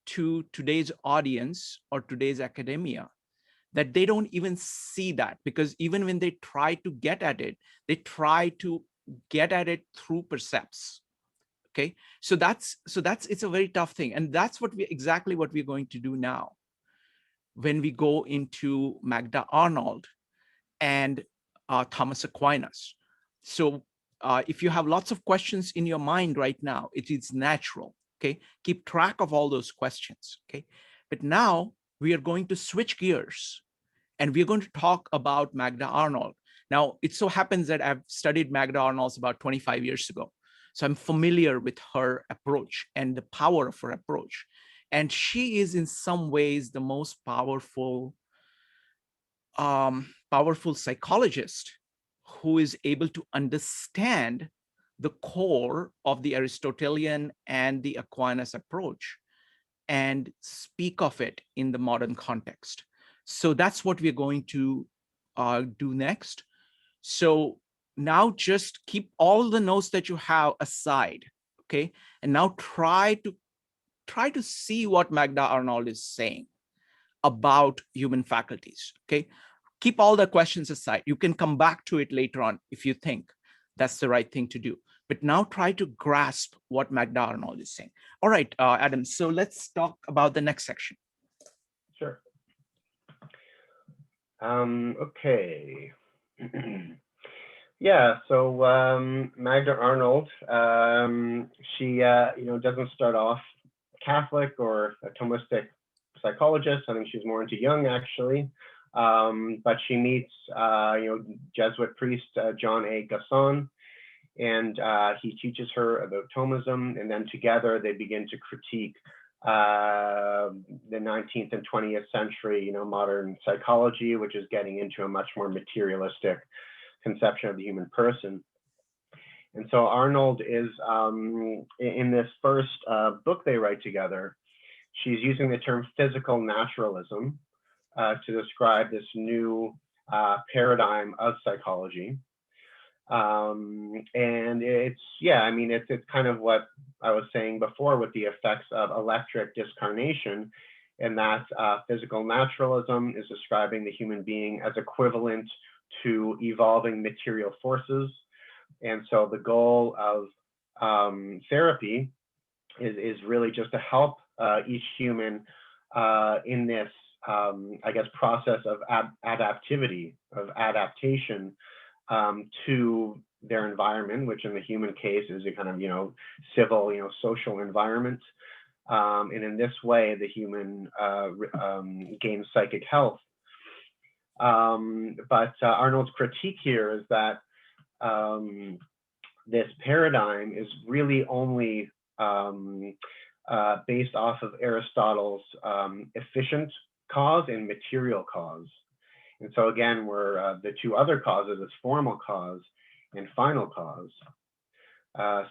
S1: to today's audience or today's academia that they don't even see that, because even when they try to get at it, they try to get at it through percepts. Okay, so it's a very tough thing, and that's exactly what we're going to do now when we go into Magda Arnold and Thomas Aquinas. So if you have lots of questions in your mind right now, it is natural. Okay, keep track of all those questions. Okay, but now we are going to switch gears, and we're going to talk about Magda Arnold. Now, it so happens that I've studied Magda Arnold about 25 years ago. So I'm familiar with her approach and the power of her approach. And she is in some ways the most powerful psychologist who is able to understand the core of the Aristotelian and the Aquinas approach and speak of it in the modern context. So that's what we're going to do next. So now just keep all the notes that you have aside, okay? And now try to see what Magda Arnold is saying about human faculties, okay? Keep all the questions aside. You can come back to it later on if you think that's the right thing to do. But now try to grasp what Magda Arnold is saying. All right, Adam, so let's talk about the next section.
S3: Sure. Okay. Yeah, so Magda Arnold, she doesn't start off Catholic or a Thomistic psychologist. I think she's more into Jung, actually. But she meets Jesuit priest John A. Gasson, and he teaches her about Thomism, and then together they begin to critique the 19th and 20th century, modern psychology, which is getting into a much more materialistic conception of the human person. And so Arnold is, in this first book they write together, she's using the term physical naturalism to describe this new paradigm of psychology. And it's kind of what I was saying before with the effects of electric discarnation, and that physical naturalism is describing the human being as equivalent to evolving material forces. And so the goal of therapy is really just to help each human in this, process of adaptation to their environment, which in the human case is a kind of, civil, social environment. And in this way, the human gains psychic health. But Arnold's critique here is that this paradigm is really only based off of Aristotle's efficient cause and material cause. And so again, we're the two other causes is formal cause and final cause.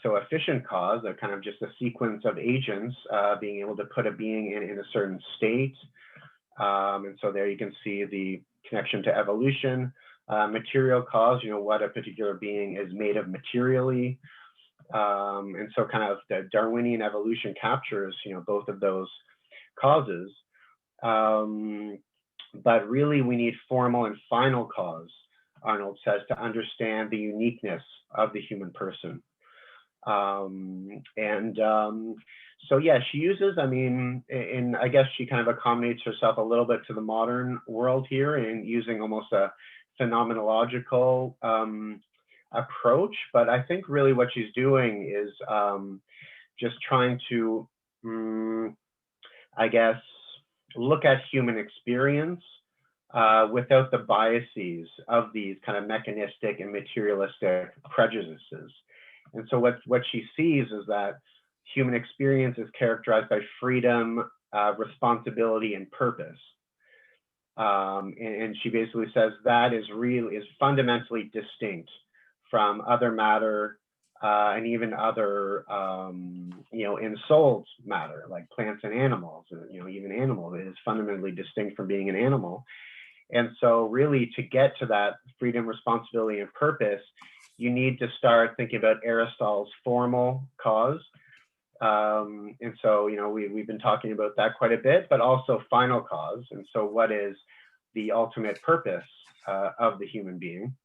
S3: So efficient cause, are kind of just a sequence of agents being able to put a being in a certain state. And so there you can see the connection to evolution. Material cause, what a particular being is made of materially. And so kind of the Darwinian evolution captures, both of those causes. But really we need formal and final cause, Arnold says, to understand the uniqueness of the human person. So yeah, she uses, I guess she kind of accommodates herself a little bit to the modern world here in using almost a phenomenological approach, but I think really what she's doing is just trying to, I guess, look at human experience without the biases of these kind of mechanistic and materialistic prejudices. And so what she sees is that human experience is characterized by freedom, responsibility, and purpose. And she basically says that is fundamentally distinct from other matter and even other, ensouled matter, like plants and animals, even animals. It is fundamentally distinct from being an animal. And so really to get to that freedom, responsibility, and purpose, you need to start thinking about Aristotle's formal cause. And so, we've been talking about that quite a bit, but also final cause. And so what is the ultimate purpose of the human being?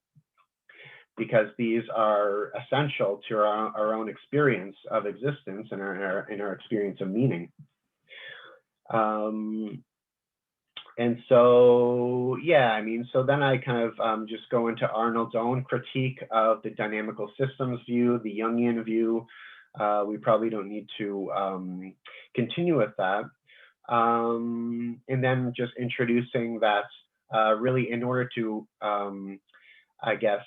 S3: Because these are essential to our own experience of existence and our experience of meaning. And so, yeah, so then I kind of just go into Arnold's own critique of the dynamical systems view, the Jungian view. We probably don't need to continue with that. And then just introducing that really in order to, I guess,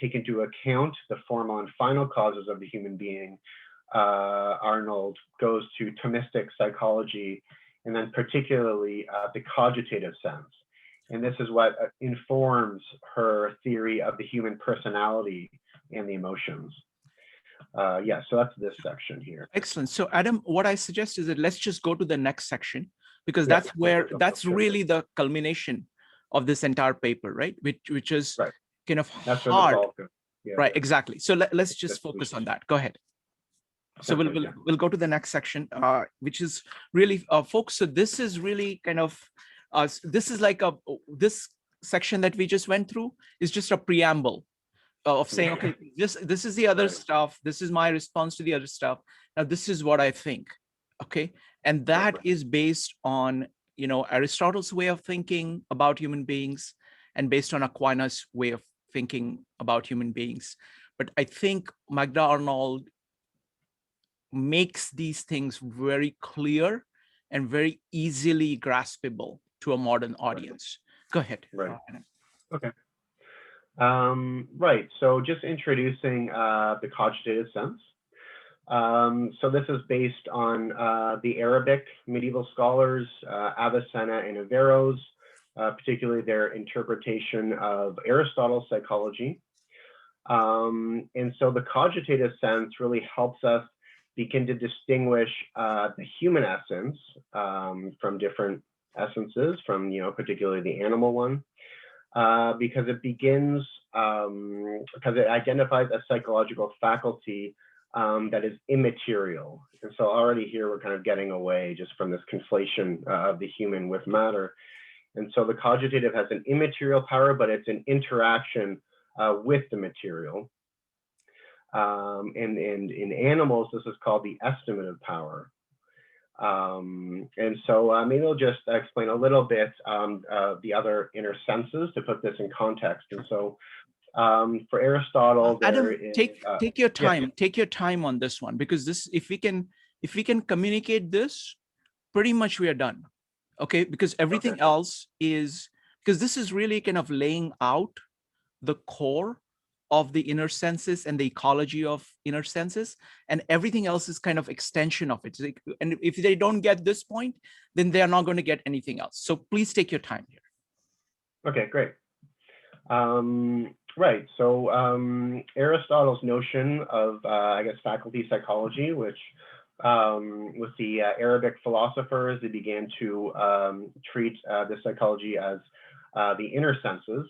S3: take into account the formal and final causes of the human being, Arnold goes to Thomistic psychology, and then particularly the cogitative sense. And this is what informs her theory of the human personality and the emotions. Yeah, so that's this section here.
S1: Excellent. So Adam, what I suggest is that let's just go to the next section, because that's really the culmination of this entire paper, right? Which is kind of
S3: that's
S1: hard. Right, exactly. So let's just focus on that. Go ahead. So we'll go to the next section, which is really folks. So this is really kind of this is like this section that we just went through is just a preamble of saying, okay, this is the other stuff. This is my response to the other stuff. Now this is what I think. Okay, and that is based on Aristotle's way of thinking about human beings, and based on Aquinas' way of thinking about human beings. But I think Magda Arnold makes these things very clear and very easily graspable to a modern audience. Go ahead.
S3: Right. Okay. Right. So just introducing the cogitative sense. So this is based on the Arabic medieval scholars, Avicenna and Averroes, particularly their interpretation of Aristotle's psychology. And so the cogitative sense really helps us begin to distinguish the human essence from different essences, from particularly the animal one, because it begins because it identifies a psychological faculty that is immaterial. And so already here we're kind of getting away just from this conflation of the human with matter. And so the cogitative has an immaterial power, but it's an interaction with the material. And in animals, this is called the estimative power. And so maybe I'll just explain a little bit the other inner senses to put this in context. And so for Aristotle,
S1: Adam, take your time. Take your time on this one, because this, if we can communicate this, pretty much we are done. Okay, because everything else is, because this is really kind of laying out the core of the inner senses and the ecology of inner senses, and everything else is kind of extension of it. And if they don't get this point, then they are not going to get anything else. So please take your time here.
S3: Okay, great. Right. So Aristotle's notion of, I guess, faculty psychology, which with the Arabic philosophers, they began to treat this psychology as the inner senses.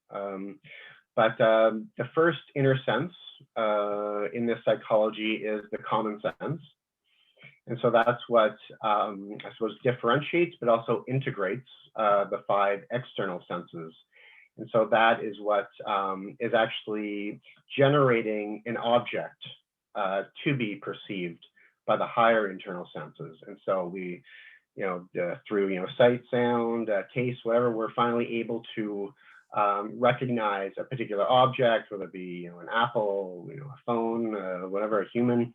S3: But the first inner sense in this psychology is the common sense. And so that's what I suppose differentiates, but also integrates the 5 external senses. And so that is what is actually generating an object to be perceived by the higher internal senses. And so we, through sight, sound, taste, whatever, we're finally able to recognize a particular object, whether it be an apple, a phone, whatever, a human.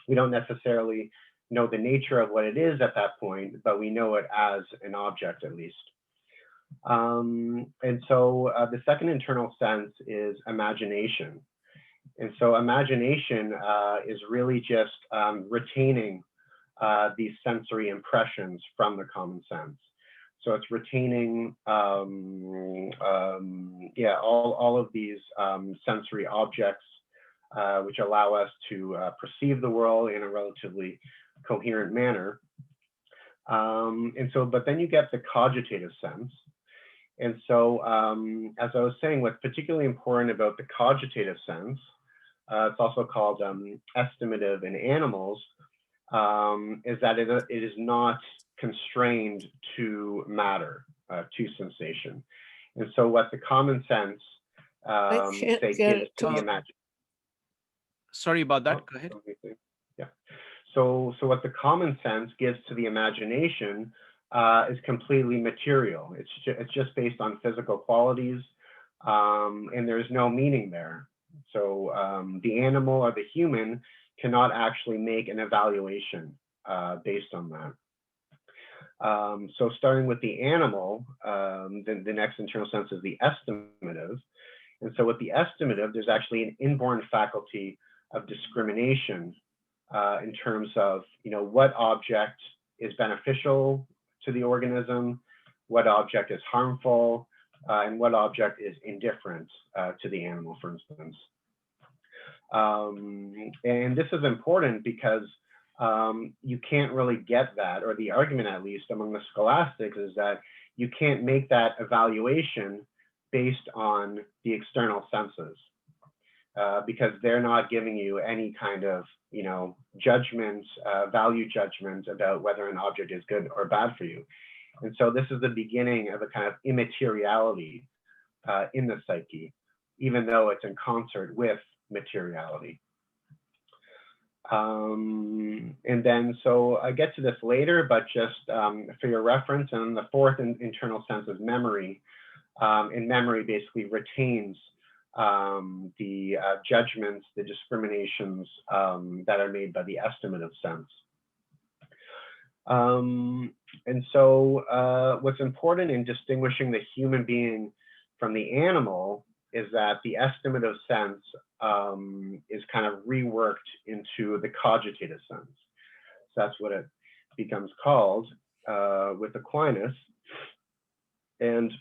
S3: We don't necessarily know the nature of what it is at that point, but we know it as an object at least. And so the second internal sense is imagination. And so imagination is really just retaining these sensory impressions from the common sense. So it's retaining, all of these sensory objects, which allow us to perceive the world in a relatively coherent manner. And so, but then you get the cogitative sense. And so, as I was saying, what's particularly important about the cogitative sense, it's also called estimative in animals, is that it is not constrained to matter, to sensation. And so what the common sense say gives to the imagination.
S1: Sorry about that, go ahead.
S3: Yeah. So what the common sense gives to the imagination is completely material. It's just based on physical qualities, and there's no meaning there. So the animal or the human cannot actually make an evaluation based on that. So starting with the animal, then the next internal sense is the estimative. And so with the estimative, there's actually an inborn faculty of discrimination in terms of, what object is beneficial to the organism, what object is harmful, and what object is indifferent to the animal, for instance. And this is important because you can't really get that, or the argument at least among the scholastics is that you can't make that evaluation based on the external senses, because they're not giving you any kind of, judgment, value judgment about whether an object is good or bad for you. And so this is the beginning of a kind of immateriality in the psyche, even though it's in concert with materiality. And then, so I get to this later, but just for your reference, and the fourth internal sense is memory. And memory basically retains the judgments, the discriminations that are made by the estimative sense. And so what's important in distinguishing the human being from the animal is that the estimative sense is kind of reworked into the cogitative sense. So that's what it becomes called with Aquinas. And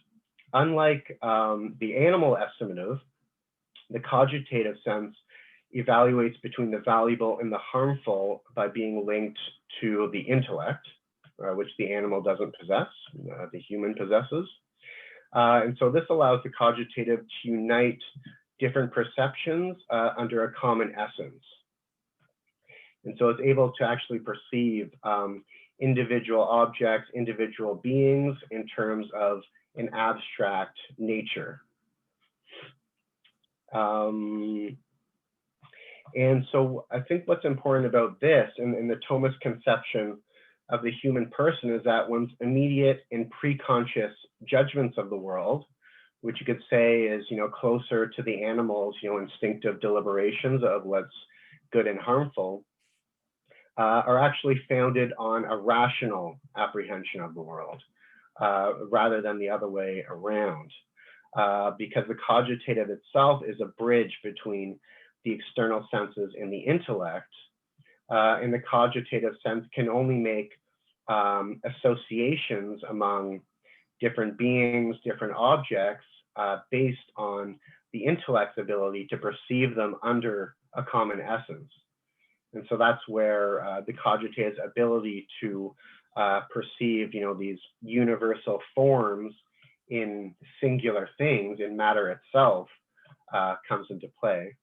S3: unlike the animal estimative, the cogitative sense evaluates between the valuable and the harmful by being linked to the intellect, which the animal doesn't possess, the human possesses. And so this allows the cogitative to unite different perceptions under a common essence. And so it's able to actually perceive individual objects, individual beings in terms of an abstract nature. And so I think what's important about this in the Thomist conception of the human person is that one's immediate and pre-conscious judgments of the world, which you could say is, closer to the animal's, instinctive deliberations of what's good and harmful, are actually founded on a rational apprehension of the world, rather than the other way around. Because the cogitative itself is a bridge between the external senses and the intellect, and the cogitative sense can only make associations among different beings, different objects, based on the intellect's ability to perceive them under a common essence. And so that's where the cogitative's ability to perceive, these universal forms in singular things, in matter itself, comes into play.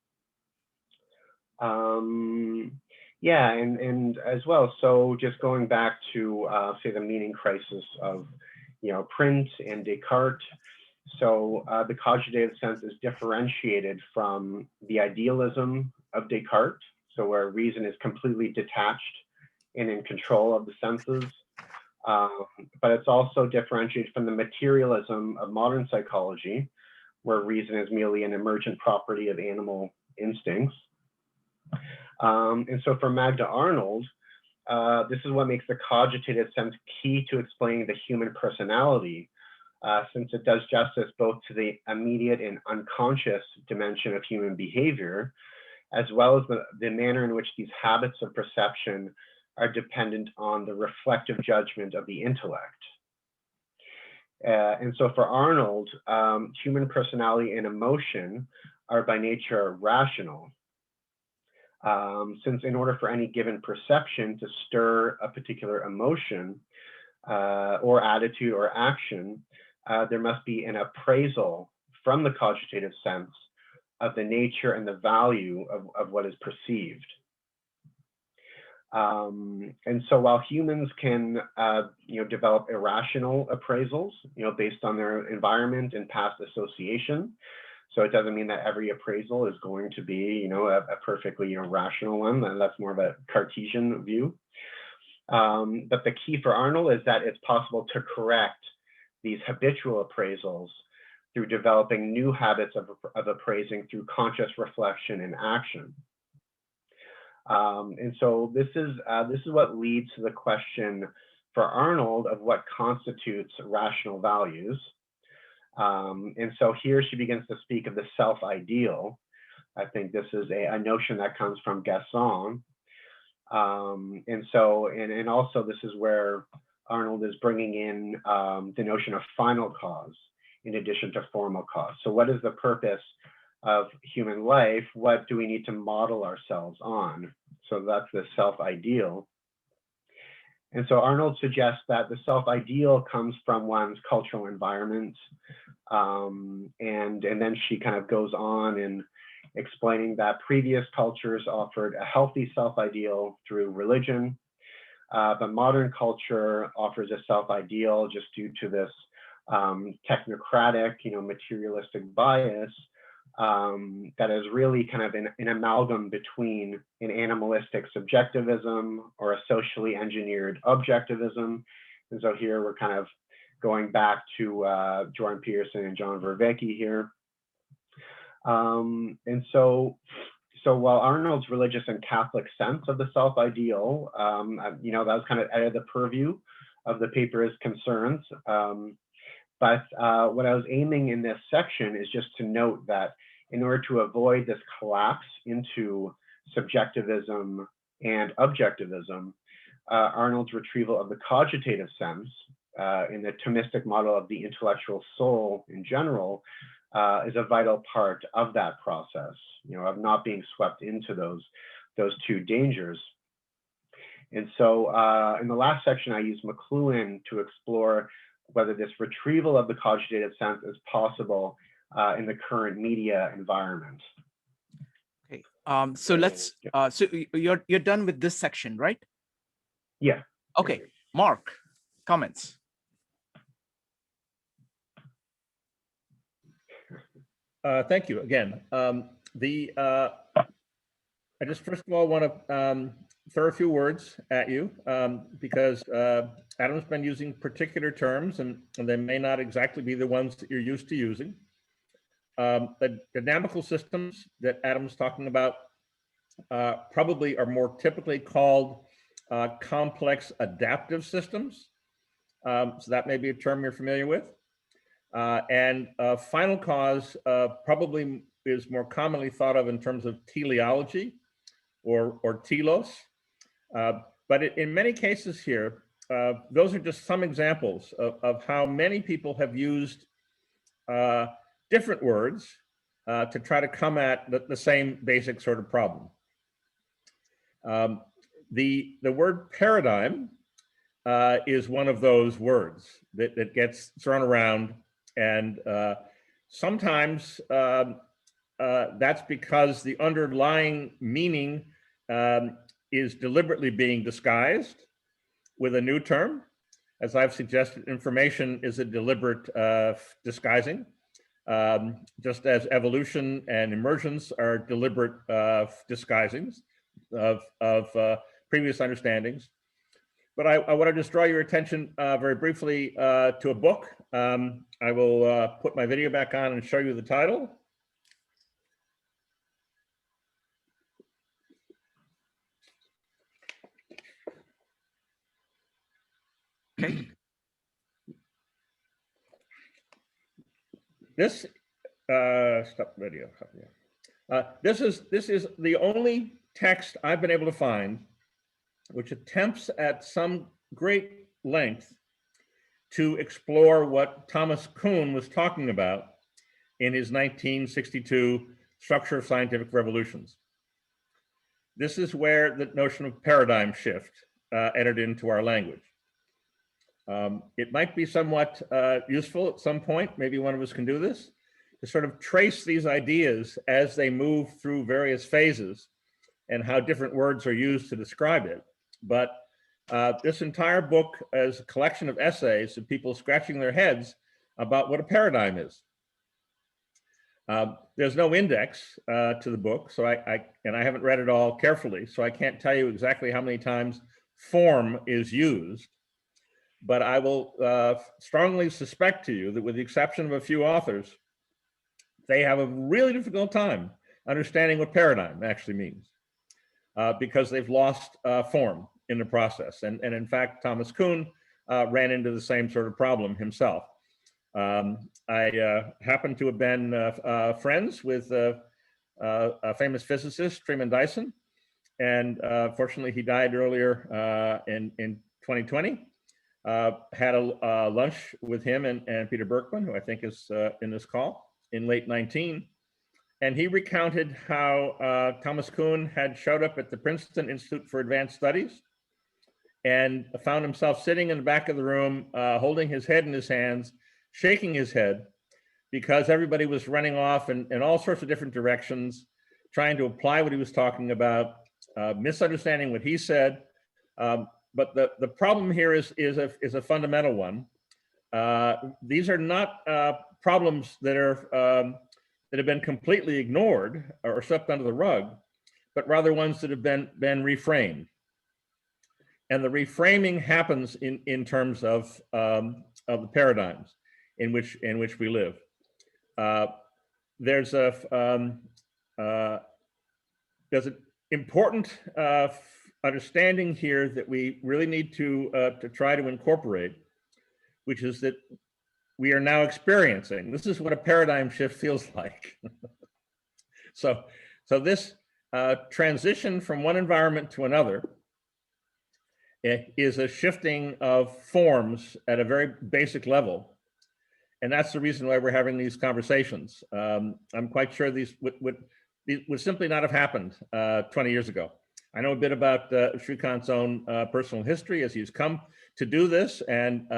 S3: Yeah, and as well, so just going back to, say, the meaning crisis of, print and Descartes. So the cogitative sense is differentiated from the idealism of Descartes, so where reason is completely detached and in control of the senses. But it's also differentiated from the materialism of modern psychology, where reason is merely an emergent property of animal instincts. And so for Magda Arnold, this is what makes the cogitative sense key to explaining the human personality, since it does justice both to the immediate and unconscious dimension of human behavior, as well as the manner in which these habits of perception are dependent on the reflective judgment of the intellect. And so for Arnold, human personality and emotion are by nature rational, since in order for any given perception to stir a particular emotion or attitude or action, there must be an appraisal from the cogitative sense of the nature and the value of what is perceived. And so while humans can develop irrational appraisals based on their environment and past association, so it doesn't mean that every appraisal is going to be a perfectly rational one, and that's more of a Cartesian view. But the key for Arnold is that it's possible to correct these habitual appraisals through developing new habits of appraising through conscious reflection and action. And so this is what leads to the question for Arnold of what constitutes rational values. And so here she begins to speak of the self-ideal. I think this is a notion that comes from Gaston. And also this is where Arnold is bringing in the notion of final cause in addition to formal cause. So what is the purpose of human life? What do we need to model ourselves on? So that's the self-ideal. And so Arnold suggests that the self-ideal comes from one's cultural environment. And then she kind of goes on in explaining that previous cultures offered a healthy self-ideal through religion, but modern culture offers a self-ideal just due to this technocratic, materialistic bias that is really kind of an amalgam between an animalistic subjectivism or a socially engineered objectivism. And so here we're kind of going back to Jordan Peterson and John Vervaeke here. And so while Arnold's religious and Catholic sense of the self-ideal, that was kind of out of the purview of the paper's concerns. But what I was aiming in this section is just to note that in order to avoid this collapse into subjectivism and objectivism, Arnold's retrieval of the cogitative sense in the Thomistic model of the intellectual soul in general is a vital part of that process, of not being swept into those two dangers. And so in the last section, I used Mcluhan to explore whether this retrieval of the cogitative sense is possible in the current media environment.
S1: Okay, so let's, so you're done with this section, right?
S3: Yeah.
S1: Okay, Mark, comments.
S2: Thank you again. I just first of all want to throw a few words at you because Adam's been using particular terms and they may not exactly be the ones that you're used to using. The dynamical systems that Adam's talking about probably are more typically called complex adaptive systems. So that may be a term you're familiar with. And final cause probably is more commonly thought of in terms of teleology or telos. But in many cases here, those are just some examples of how many people have used different words to try to come at the same basic sort of problem. The word paradigm is one of those words that gets thrown around, and sometimes that's because the underlying meaning is deliberately being disguised with a new term. As I've suggested, information is a deliberate disguising, just as evolution and emergence are deliberate disguisings of previous understandings. But I want to just draw your attention very briefly to a book. I will put my video back on and show you the title.
S1: Okay.
S2: This stop video. This is the only text I've been able to find which attempts at some great length to explore what Thomas Kuhn was talking about in his 1962 Structure of Scientific Revolutions. This is where the notion of paradigm shift entered into our language. It might be somewhat useful at some point, maybe one of us can do this, to sort of trace these ideas as they move through various phases and how different words are used to describe it. But this entire book is a collection of essays of people scratching their heads about what a paradigm is. There's no index to the book, so I haven't read it all carefully, so I can't tell you exactly how many times form is used. But I will strongly suspect to you that with the exception of a few authors, they have a really difficult time understanding what paradigm actually means because they've lost form in the process. And in fact, Thomas Kuhn ran into the same sort of problem himself. I happen to have been friends with a famous physicist, Freeman Dyson, and fortunately he died earlier in 2020. Had a lunch with him and Peter Berkman, who I think is in this call, in late 19. And he recounted how Thomas Kuhn had showed up at the Princeton Institute for Advanced Studies and found himself sitting in the back of the room, holding his head in his hands, shaking his head, because everybody was running off in all sorts of different directions, trying to apply what he was talking about, misunderstanding what he said. But the problem here is a fundamental one. These are not problems that have been completely ignored or swept under the rug, but rather ones that have been reframed. And the reframing happens in terms of the paradigms in which we live. There's an important understanding here that we really need to try to incorporate, which is that we are now experiencing. This is what a paradigm shift feels like. So this transition from one environment to another is a shifting of forms at a very basic level. And that's the reason why we're having these conversations. I'm quite sure these would simply not have happened 20 years ago. I know a bit about Shrikant's own personal history as he's come to do this. And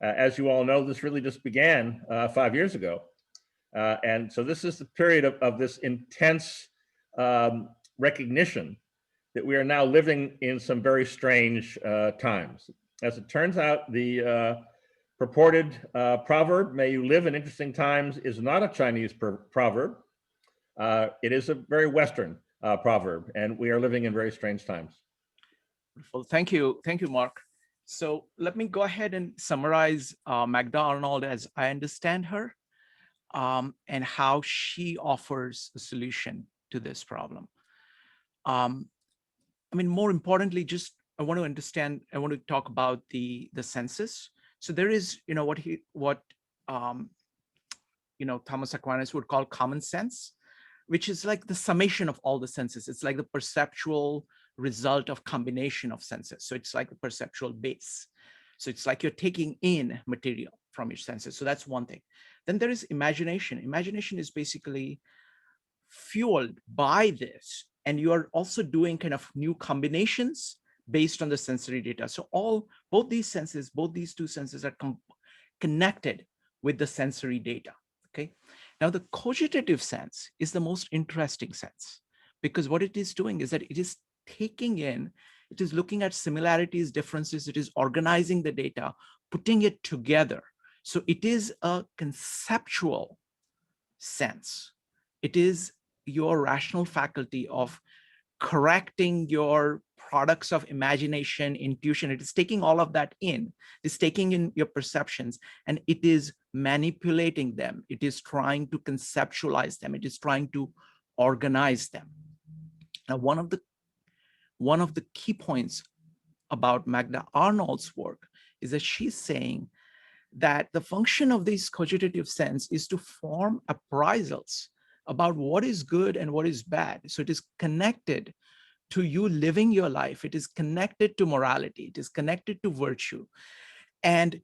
S2: as you all know, this really just began 5 years ago. And so this is the period of this intense recognition that we are now living in some very strange times. As it turns out, the purported proverb, "May you live in interesting times," is not a Chinese proverb. It is a very Western proverb, and we are living in very strange times.
S1: Well, thank you, Mark. So let me go ahead and summarize Magda Arnold as I understand her, and how she offers a solution to this problem. I mean, more importantly, just I want to talk about the census. So there is, what Thomas Aquinas would call common sense, which is like the summation of all the senses. It's like the perceptual result of combination of senses. So it's like the perceptual base. So it's like you're taking in material from your senses. So that's one thing. Then there is imagination. Imagination is basically fueled by this. And you are also doing kind of new combinations based on the sensory data. So both these two senses are connected with the sensory data, okay? Now the cogitative sense is the most interesting sense, because what it is doing is that it is taking in, it is looking at similarities, differences, it is organizing the data, putting it together. So it is a conceptual sense. It is your rational faculty of correcting your products of imagination, intuition. It is taking all of that in. It's taking in your perceptions, and it is manipulating them. It is trying to conceptualize them. It is trying to organize them. Now, one of the key points about Magda Arnold's work is that she's saying that the function of this cogitative sense is to form appraisals about what is good and what is bad. So it is connected to you living your life. It is connected to morality. It is connected to virtue. And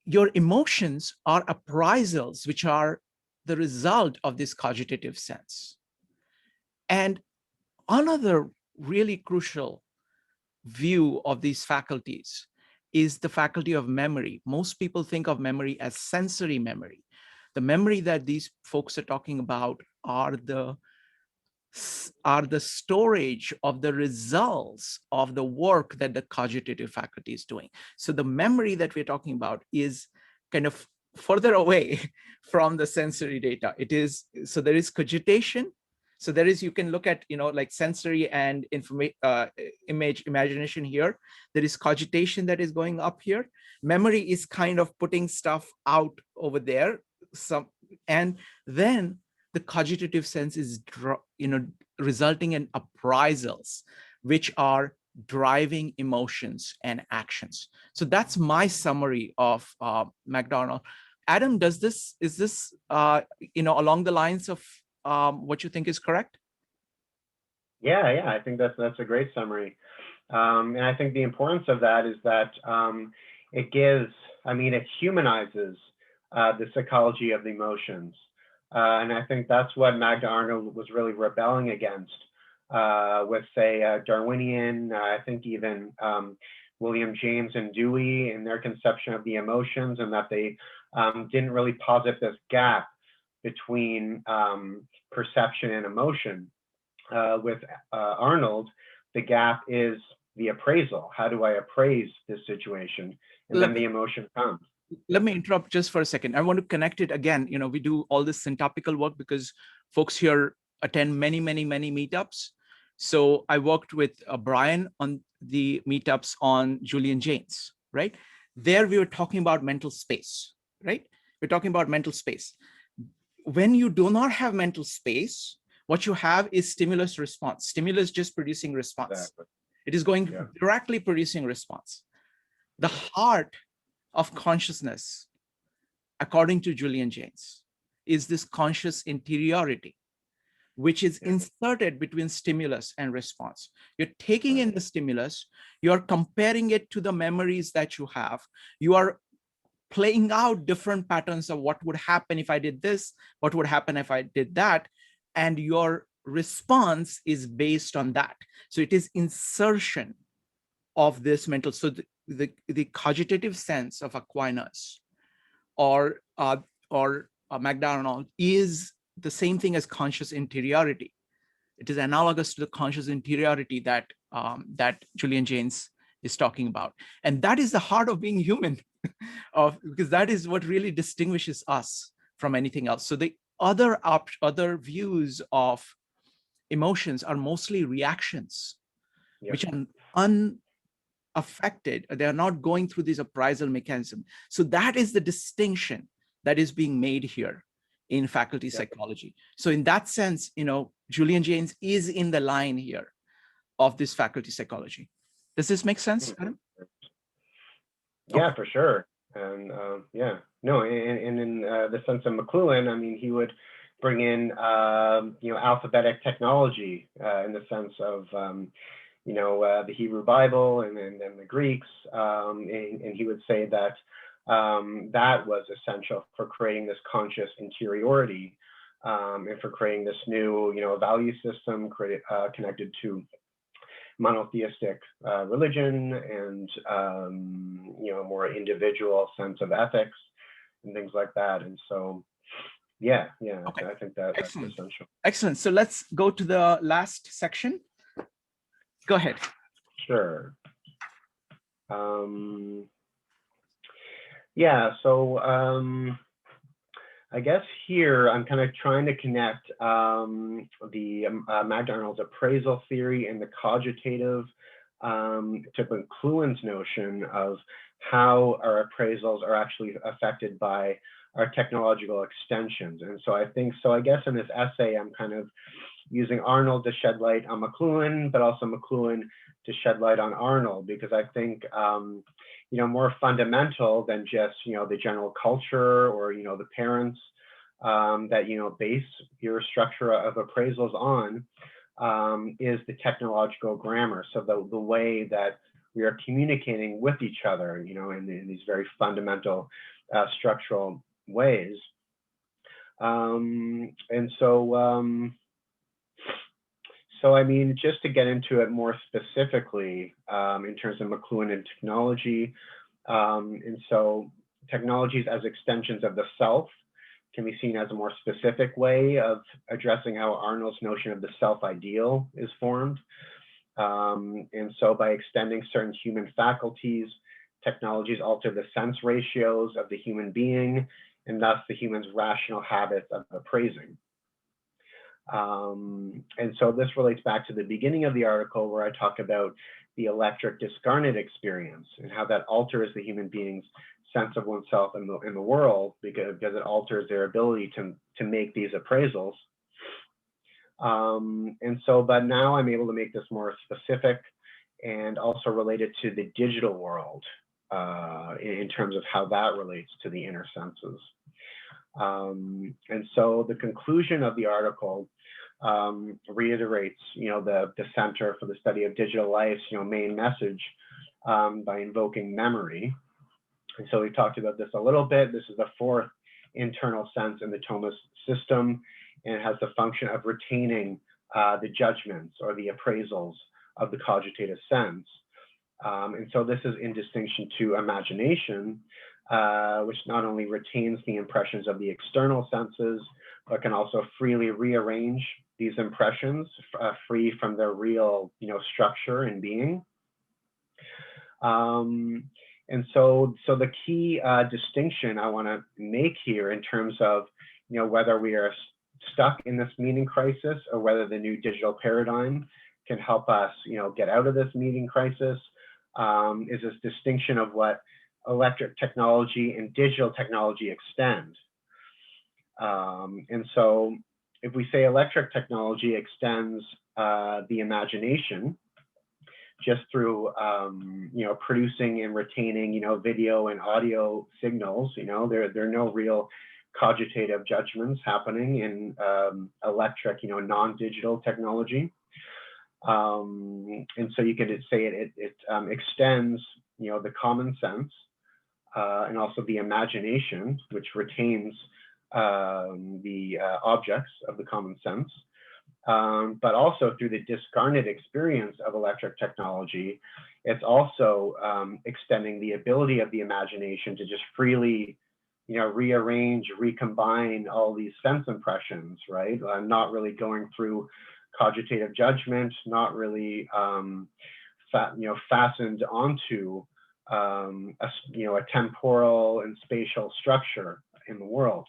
S1: your emotions are appraisals, which are the result of this cogitative sense. And another really crucial view of these faculties is the faculty of memory. Most people think of memory as sensory memory. The memory that these folks are talking about are the storage of the results of the work that the cogitative faculty is doing. So the memory that we're talking about is kind of further away from the sensory data. It is, so there is cogitation. So there is, you can look at, like sensory and imagination here. There is cogitation that is going up here. Memory is kind of putting stuff out over there. And then the cogitative sense is, resulting in appraisals, which are driving emotions and actions. So that's my summary of McDonald. Adam, is this, along the lines of what you think is correct?
S3: Yeah, I think that's a great summary. And I think the importance of that is that it humanizes the psychology of the emotions. And I think that's what Magda Arnold was really rebelling against with, say, Darwinian, I think even William James and Dewey in their conception of the emotions, and that they didn't really posit this gap between perception and emotion. With Arnold, the gap is the appraisal. How do I appraise this situation? And then the emotion comes.
S1: Let me interrupt just for a second. I want to connect it again. We do all this syntopical work because folks here attend many, many, many meetups. So I worked with Brian on the meetups on Julian Jaynes, right? There we were talking about mental space, right? We're talking about mental space. When you do not have mental space, what you have is stimulus response. Stimulus just producing response. Exactly. It is going directly producing response. The heart of consciousness, according to Julian Jaynes, is this conscious interiority, which is inserted between stimulus and response. You're taking in the stimulus, you're comparing it to the memories that you have. You are playing out different patterns of what would happen if I did this, what would happen if I did that, and your response is based on that. So it is insertion of this mental. So the cogitative sense of Aquinas or Magda Arnold is the same thing as conscious interiority. It is analogous to the conscious interiority that Julian Jaynes is talking about. And that is the heart of being human, because that is what really distinguishes us from anything else. So the other views of emotions are mostly reactions, which are unaffected. They are not going through this appraisal mechanism. So that is the distinction that is being made here in faculty psychology. So in that sense, Julian Jaynes is in the line here of this faculty psychology. Does this make sense, Adam?
S3: Yeah, for sure. And no, and in the sense of Mcluhan, I mean, he would bring in, alphabetic technology in the sense of, the Hebrew Bible and the Greeks. And he would say that that was essential for creating this conscious interiority and for creating this new, value system connected to monotheistic religion and a more individual sense of ethics and things like that. And so okay. I think that's essential.
S1: Excellent. So let's go to the last section. Go ahead.
S3: Sure. I guess here I'm kind of trying to connect Magda Arnold's appraisal theory and the cogitative to Mcluhan's notion of how our appraisals are actually affected by our technological extensions. And so I guess in this essay, I'm kind of using Arnold to shed light on Mcluhan, but also Mcluhan to shed light on Arnold, because I think, more fundamental than just, the general culture or, the parents that, base your structure of appraisals on is the technological grammar. So the way that we are communicating with each other, in these very fundamental structural ways. So I mean, just to get into it more specifically in terms of Mcluhan and technology, and so technologies as extensions of the self can be seen as a more specific way of addressing how Arnold's notion of the self-ideal is formed. And so by extending certain human faculties, technologies alter the sense ratios of the human being, and thus the human's rational habits of appraising. And so this relates back to the beginning of the article where I talk about the electric discarnate experience and how that alters the human being's sense of oneself in the world, because it alters their ability to make these appraisals. And so, but now I'm able to make this more specific and also related to the digital world in terms of how that relates to the inner senses. And so the conclusion of the article reiterates, the Center for the Study of Digital Life's, main message by invoking memory. And so we talked about this a little bit. This is the fourth internal sense in the Thomist system, and it has the function of retaining the judgments or the appraisals of the cogitative sense. And so this is in distinction to imagination, which not only retains the impressions of the external senses, but can also freely rearrange these impressions free from their real, structure and being. And so the key distinction I want to make here in terms of, whether we are stuck in this meaning crisis or whether the new digital paradigm can help us, get out of this meaning crisis, is this distinction of what electric technology and digital technology extend. And so if we say electric technology extends the imagination just through, producing and retaining, video and audio signals, there are no real cogitative judgments happening in electric, non-digital technology. And so you could say it extends, the common sense and also the imagination, which retains the objects of the common sense, but also through the discarnate experience of electric technology, it's also extending the ability of the imagination to just freely, rearrange, recombine all these sense impressions, right? Not really going through cogitative judgment, not really, fastened onto a temporal and spatial structure in the world.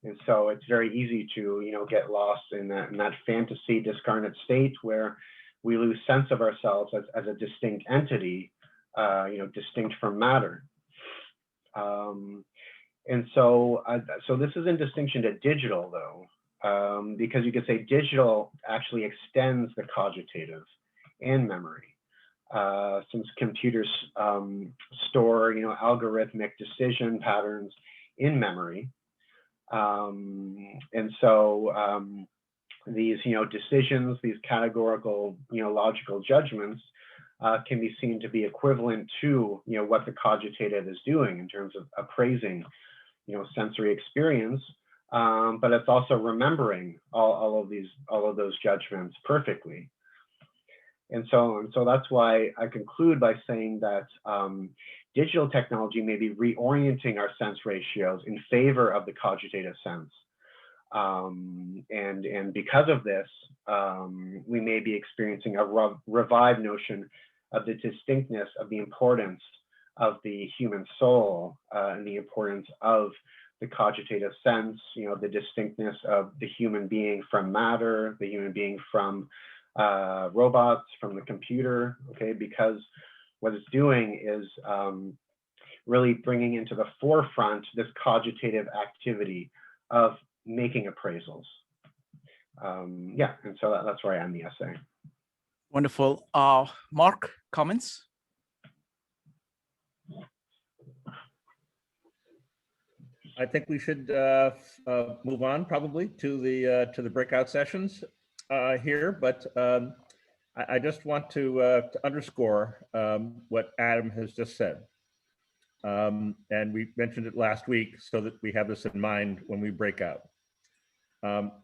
S3: And so it's very easy to, get lost in that fantasy discarnate state where we lose sense of ourselves as a distinct entity, distinct from matter. And so, so this is in distinction to digital though, because you could say digital actually extends the cogitative and memory, since computers store, algorithmic decision patterns in memory. And so these, decisions, these categorical, logical judgments can be seen to be equivalent to, what the cogitative is doing in terms of appraising, sensory experience, but it's also remembering all of those judgments perfectly. And so that's why I conclude by saying that digital technology may be reorienting our sense ratios in favor of the cogitative sense. And because of this, we may be experiencing a revived notion of the distinctness of the importance of the human soul and the importance of the cogitative sense, the distinctness of the human being from matter, the human being from robots, from the computer, okay? Because what it's doing is really bringing into the forefront this cogitative activity of making appraisals. Yeah, and so that's where I end the essay.
S1: Wonderful. Mark, comments?
S2: I think we should move on probably to the breakout sessions here, but I just want to underscore what Adam has just said. And we mentioned it last week so that we have this in mind when we break out.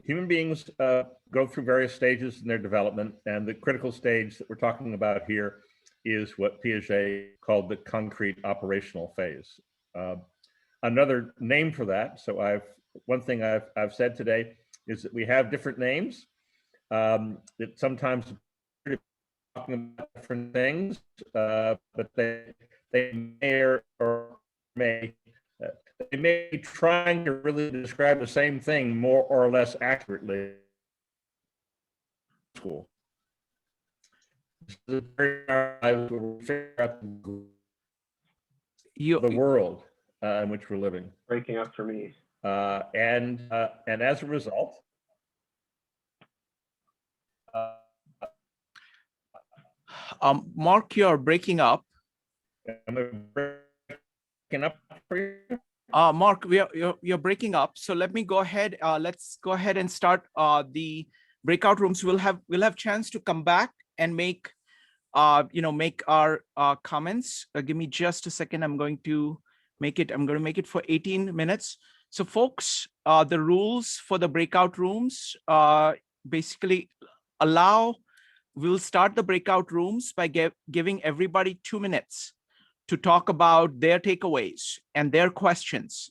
S2: Human beings go through various stages in their development, and the critical stage that we're talking about here is what Piaget called the concrete operational phase. Another name for that, so one thing I've said today is that we have different names that sometimes talking about different things, but they may or may they may be trying to really describe the same thing more or less accurately. School. The world in which we're living.
S3: Breaking up for me.
S2: And as a result,
S1: Mark, you're breaking up.
S2: am I breaking up for you?
S1: Mark, you're breaking up. So let me go ahead. Let's go ahead and start the breakout rooms. We'll have chance to come back and make our comments. Give me just a second. I'm going to make it for 18 minutes. So folks, the rules for the breakout rooms basically we'll start the breakout rooms by giving everybody 2 minutes to talk about their takeaways and their questions.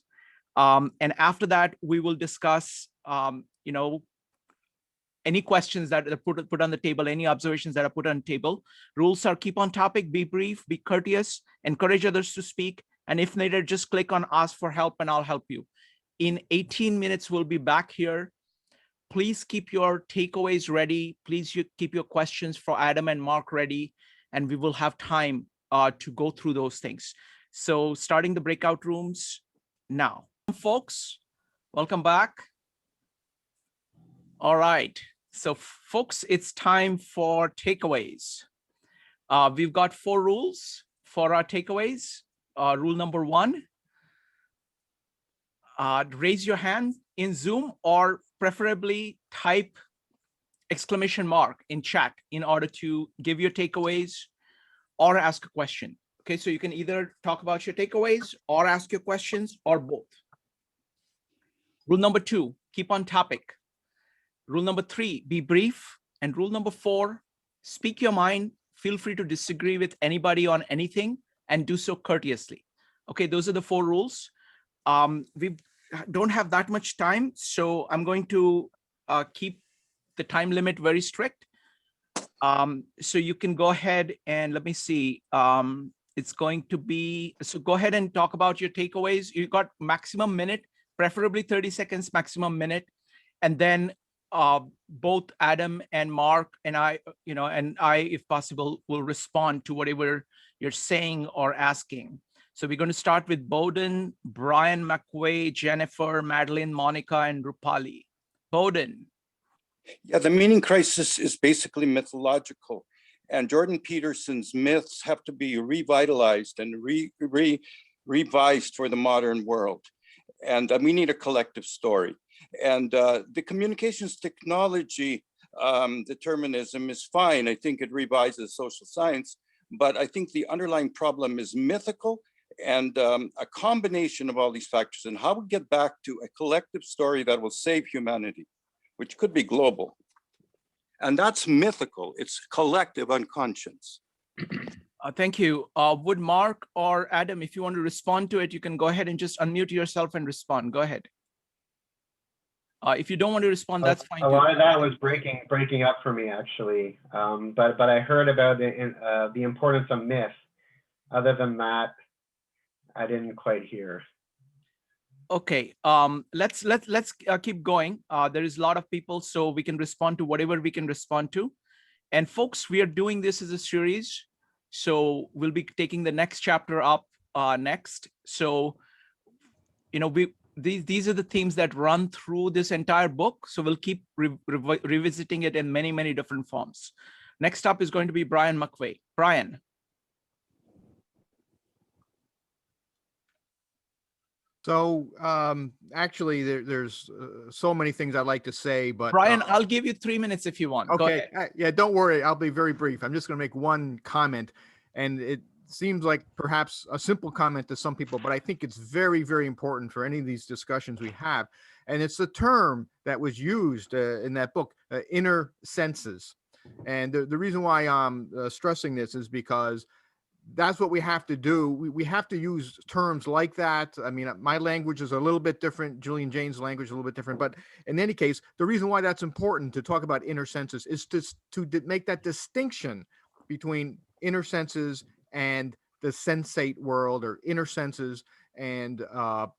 S1: And after that, we will discuss, any questions that are put on the table, any observations that are put on the table. Rules are keep on topic, be brief, be courteous, encourage others to speak. And if needed, just click on ask for help and I'll help you. In 18 minutes, we'll be back here. Please keep your takeaways ready. Please keep your questions for Adam and Mark ready, and we will have time to go through those things. So starting the breakout rooms now. Folks, welcome back. All right. So folks, it's time for takeaways. We've got 4 rules for our takeaways. Rule number 1, raise your hand in Zoom or preferably type exclamation mark in chat in order to give your takeaways or ask a question. Okay, so you can either talk about your takeaways or ask your questions or both. Rule number 2, keep on topic. Rule number 3, be brief. And rule number 4, speak your mind. Feel free to disagree with anybody on anything and do so courteously. Okay, those are the 4 rules. We don't have that much time, so I'm going to keep the time limit very strict. So you can go ahead and let me see. It's going to be, so go ahead and talk about your takeaways. You got maximum minute, preferably 30 seconds, maximum minute. And then both Adam and Mark and I, if possible, will respond to whatever you're saying or asking. So we're going to start with Bowden, Brian, McQuay, Jennifer, Madeline, Monica, and Rupali. Bowden.
S4: Yeah, the meaning crisis is basically mythological, and Jordan Peterson's myths have to be revitalized and revised for the modern world. And we need a collective story. And the communications technology determinism is fine. I think it revises social science, but I think the underlying problem is mythical and a combination of all these factors, and how we get back to a collective story that will save humanity, which could be global. And that's mythical, it's collective unconscious.
S1: Thank you. Would Mark or Adam, if you want to respond to it, you can go ahead and just unmute yourself and respond. Go ahead. If you don't want to respond, that's fine.
S3: A lot of that was breaking up for me, actually. But I heard about the importance of myth. Other than that, I didn't quite hear.
S1: Okay, let's keep going. There is a lot of people, so we can respond to whatever we can respond to. And folks, we are doing this as a series, so we'll be taking the next chapter up next. So, you know, these are the themes that run through this entire book. So we'll keep revisiting it in many, many different forms. Next up is going to be Brian McVeigh. Brian.
S5: So actually, there's so many things I'd like to say, but
S1: Brian, I'll give you 3 minutes if you want. Go
S5: okay,
S1: ahead.
S5: yeah, don't worry. I'll be very brief. I'm just going to make one comment, and it seems like perhaps a simple comment to some people, but I think it's very, very important for any of these discussions we have. And it's the term that was used in that book, inner senses. And the reason why I'm stressing this is because that's what we have to do. We have to use terms like that. I mean, my language is a little bit different. Julian Jane's language is a little bit different. But in any case, the reason why that's important to talk about inner senses is to make that distinction between inner senses and the sensate world, or inner senses and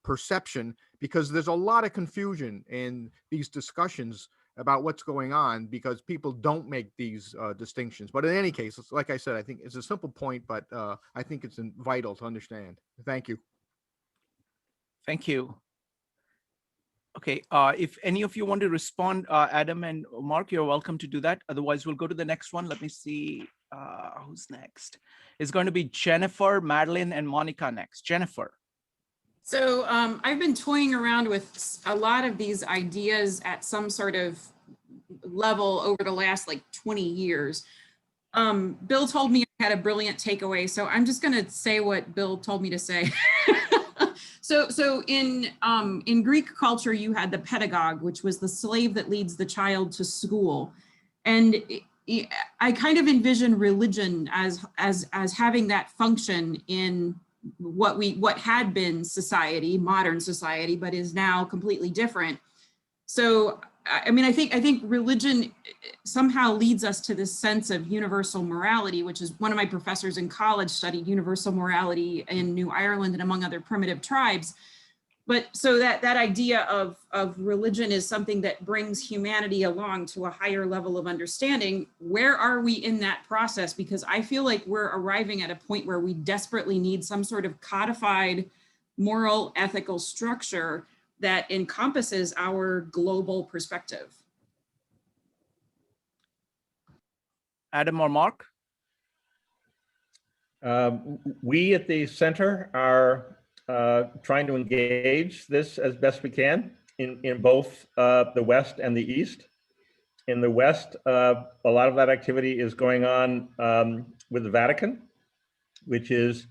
S5: perception, because there's a lot of confusion in these discussions about what's going on, because people don't make these distinctions. But in any case, like I said, I think it's a simple point, but I think it's vital to understand. Thank you.
S1: Thank you. Okay, if any of you want to respond, Adam and Mark, you're welcome to do that. Otherwise, we'll go to the next one. Let me see who's next. It's going to be Jennifer, Madeline, and Monica next. Jennifer.
S6: So I've been toying around with a lot of these ideas at some sort of level over the last like 20 years. Bill told me I had a brilliant takeaway, so I'm just going to say what Bill told me to say. So in Greek culture, you had the pedagogue, which was the slave that leads the child to school. And I kind of envision religion as having that function in what had been society, modern society, but is now completely different. So, I mean, I think religion somehow leads us to this sense of universal morality, which is one of my professors in college studied universal morality in New Ireland and among other primitive tribes. But so that idea of religion is something that brings humanity along to a higher level of understanding. Where are we in that process? Because I feel like we're arriving at a point where we desperately need some sort of codified moral, ethical structure that encompasses our global perspective.
S1: Adam or Mark?
S2: We at the center are trying to engage this as best we can in both the West and the East. In the West, a lot of that activity is going on with the Vatican, which is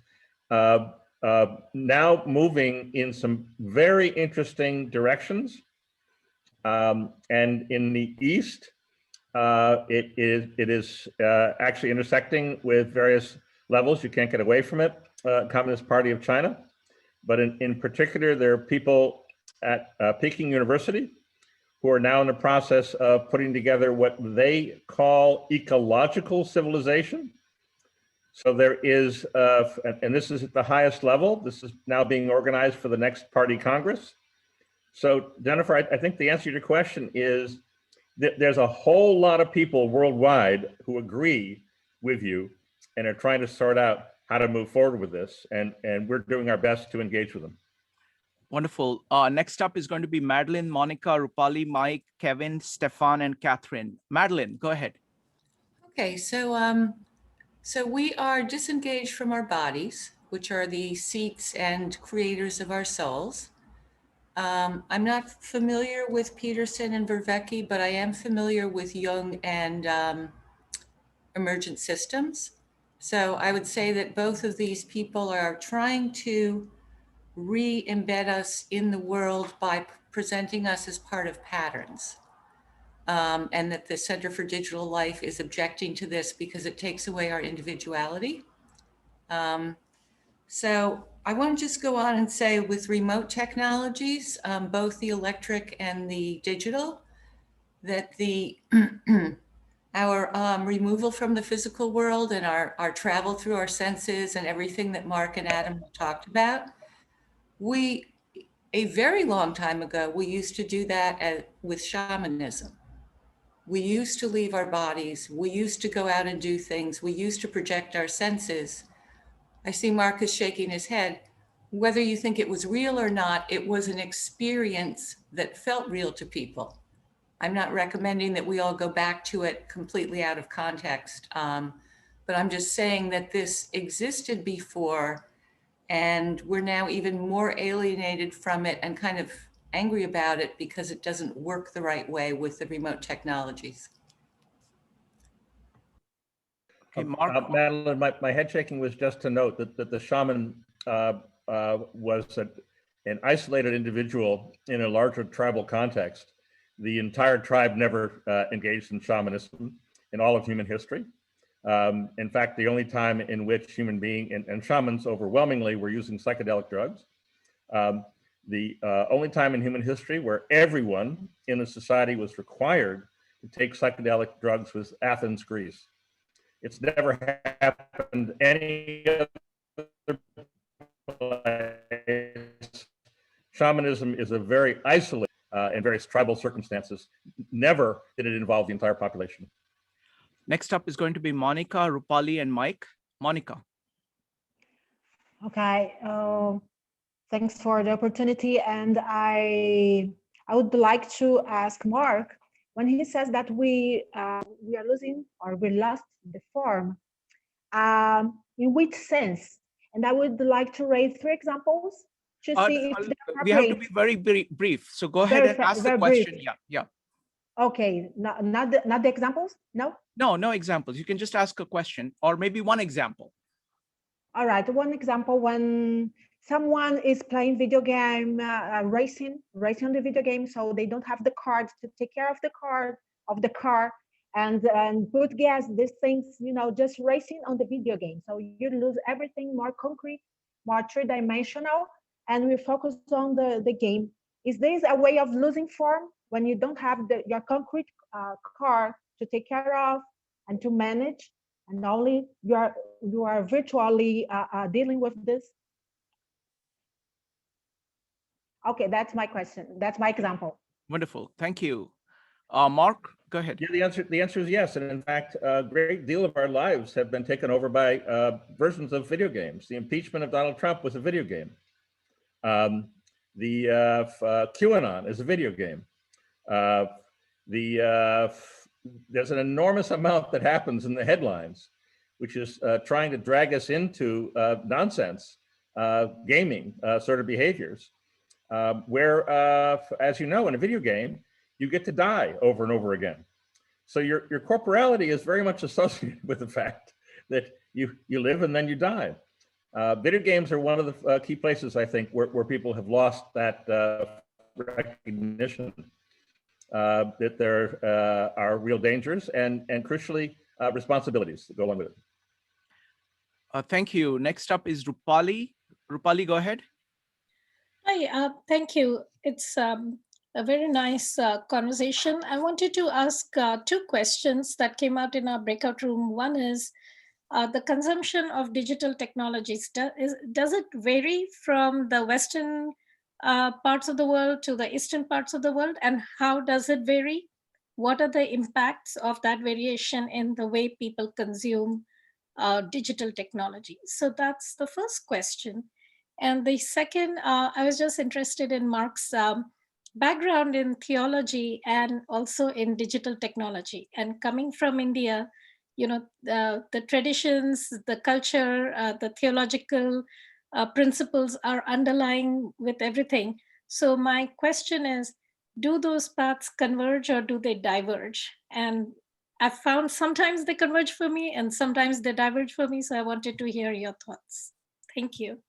S2: now moving in some very interesting directions. And in the East, it is actually intersecting with various levels. You can't get away from it. Communist Party of China. But in particular, there are people at Peking University who are now in the process of putting together what they call ecological civilization. So there is, and this is at the highest level, this is now being organized for the next party Congress. So Jennifer, I think the answer to your question is that there's a whole lot of people worldwide who agree with you and are trying to sort out how to move forward with this, and we're doing our best to engage with them.
S1: Wonderful. Next up is going to be Madeline, Monica, Rupali, Mike, Kevin, Stefan, and Catherine. Madeline, go ahead.
S7: Okay, so we are disengaged from our bodies, which are the seats and creators of our souls. I'm not familiar with Peterson and Vervecke, but I am familiar with Jung and emergent systems. So I would say that both of these people are trying to re-embed us in the world by presenting us as part of patterns. And that the Center for Digital Life is objecting to this because it takes away our individuality. So I want to just go on and say with remote technologies, both the electric and the digital, that our removal from the physical world and our travel through our senses and everything that Mark and Adam talked about, a very long time ago, we used to do that with shamanism. We used to leave our bodies. We used to go out and do things. We used to project our senses. I see Marcus shaking his head. Whether you think it was real or not, it was an experience that felt real to people. I'm not recommending that we all go back to it completely out of context, but I'm just saying that this existed before, and we're now even more alienated from it and kind of angry about it because it doesn't work the right way with the remote technologies.
S1: Okay, Mark.
S2: Madeline, my head shaking was just to note that the shaman was an isolated individual in a larger tribal context. The entire tribe never engaged in shamanism in all of human history. In fact, the only time in which human being and shamans overwhelmingly were using psychedelic drugs. The only time in human history where everyone in a society was required to take psychedelic drugs was Athens, Greece. It's never happened any other place. Shamanism is a very isolated in various tribal circumstances. Never did it involve the entire population.
S1: Next up is going to be Monica, Rupali, and Mike. Monica.
S8: Okay, thanks for the opportunity. And I would like to ask Mark, when he says that we are losing or we lost the form, in which sense? And I would like to raise 3 examples to see if
S1: we have to be very brief. So go ahead and ask the question.
S8: Brief.
S1: Yeah.
S8: Okay, not the examples? No?
S1: No examples. You can just ask a question or maybe one example.
S8: All right, one example, when someone is playing video game, racing the video game, so they don't have the cards to take care of the car and put gas, these things, just racing on the video game. So you lose everything more concrete, more 3-dimensional, and we focus on the game. Is this a way of losing form when you don't have your concrete car to take care of and to manage, and only you are virtually dealing with this? Okay, that's my question. That's my example.
S1: Wonderful, thank you. Mark, go ahead.
S2: Yeah, the answer is yes. And in fact, a great deal of our lives have been taken over by versions of video games. The impeachment of Donald Trump was a video game. QAnon is a video game. There's an enormous amount that happens in the headlines, which is trying to drag us into nonsense, gaming sort of behaviors, where, as you know, in a video game, you get to die over and over again. So your corporality is very much associated with the fact that you live and then you die. Video games are one of the key places, I think, where people have lost that recognition that there are real dangers and crucially, responsibilities that go along with it.
S1: Thank you. Next up is Rupali. Rupali, go ahead.
S9: Hi, thank you. It's a very nice conversation. I wanted to ask 2 questions that came out in our breakout room. One is the consumption of digital technologies. Does it vary from the Western parts of the world to the Eastern parts of the world? And how does it vary? What are the impacts of that variation in the way people consume digital technology? So that's the first question. And the second, I was just interested in Mark's background in theology and also in digital technology. And coming from India, the traditions, the culture, the theological principles are underlying with everything. So my question is, do those paths converge or do they diverge? And I've found sometimes they converge for me and sometimes they diverge for me. So I wanted to hear your thoughts. Thank you.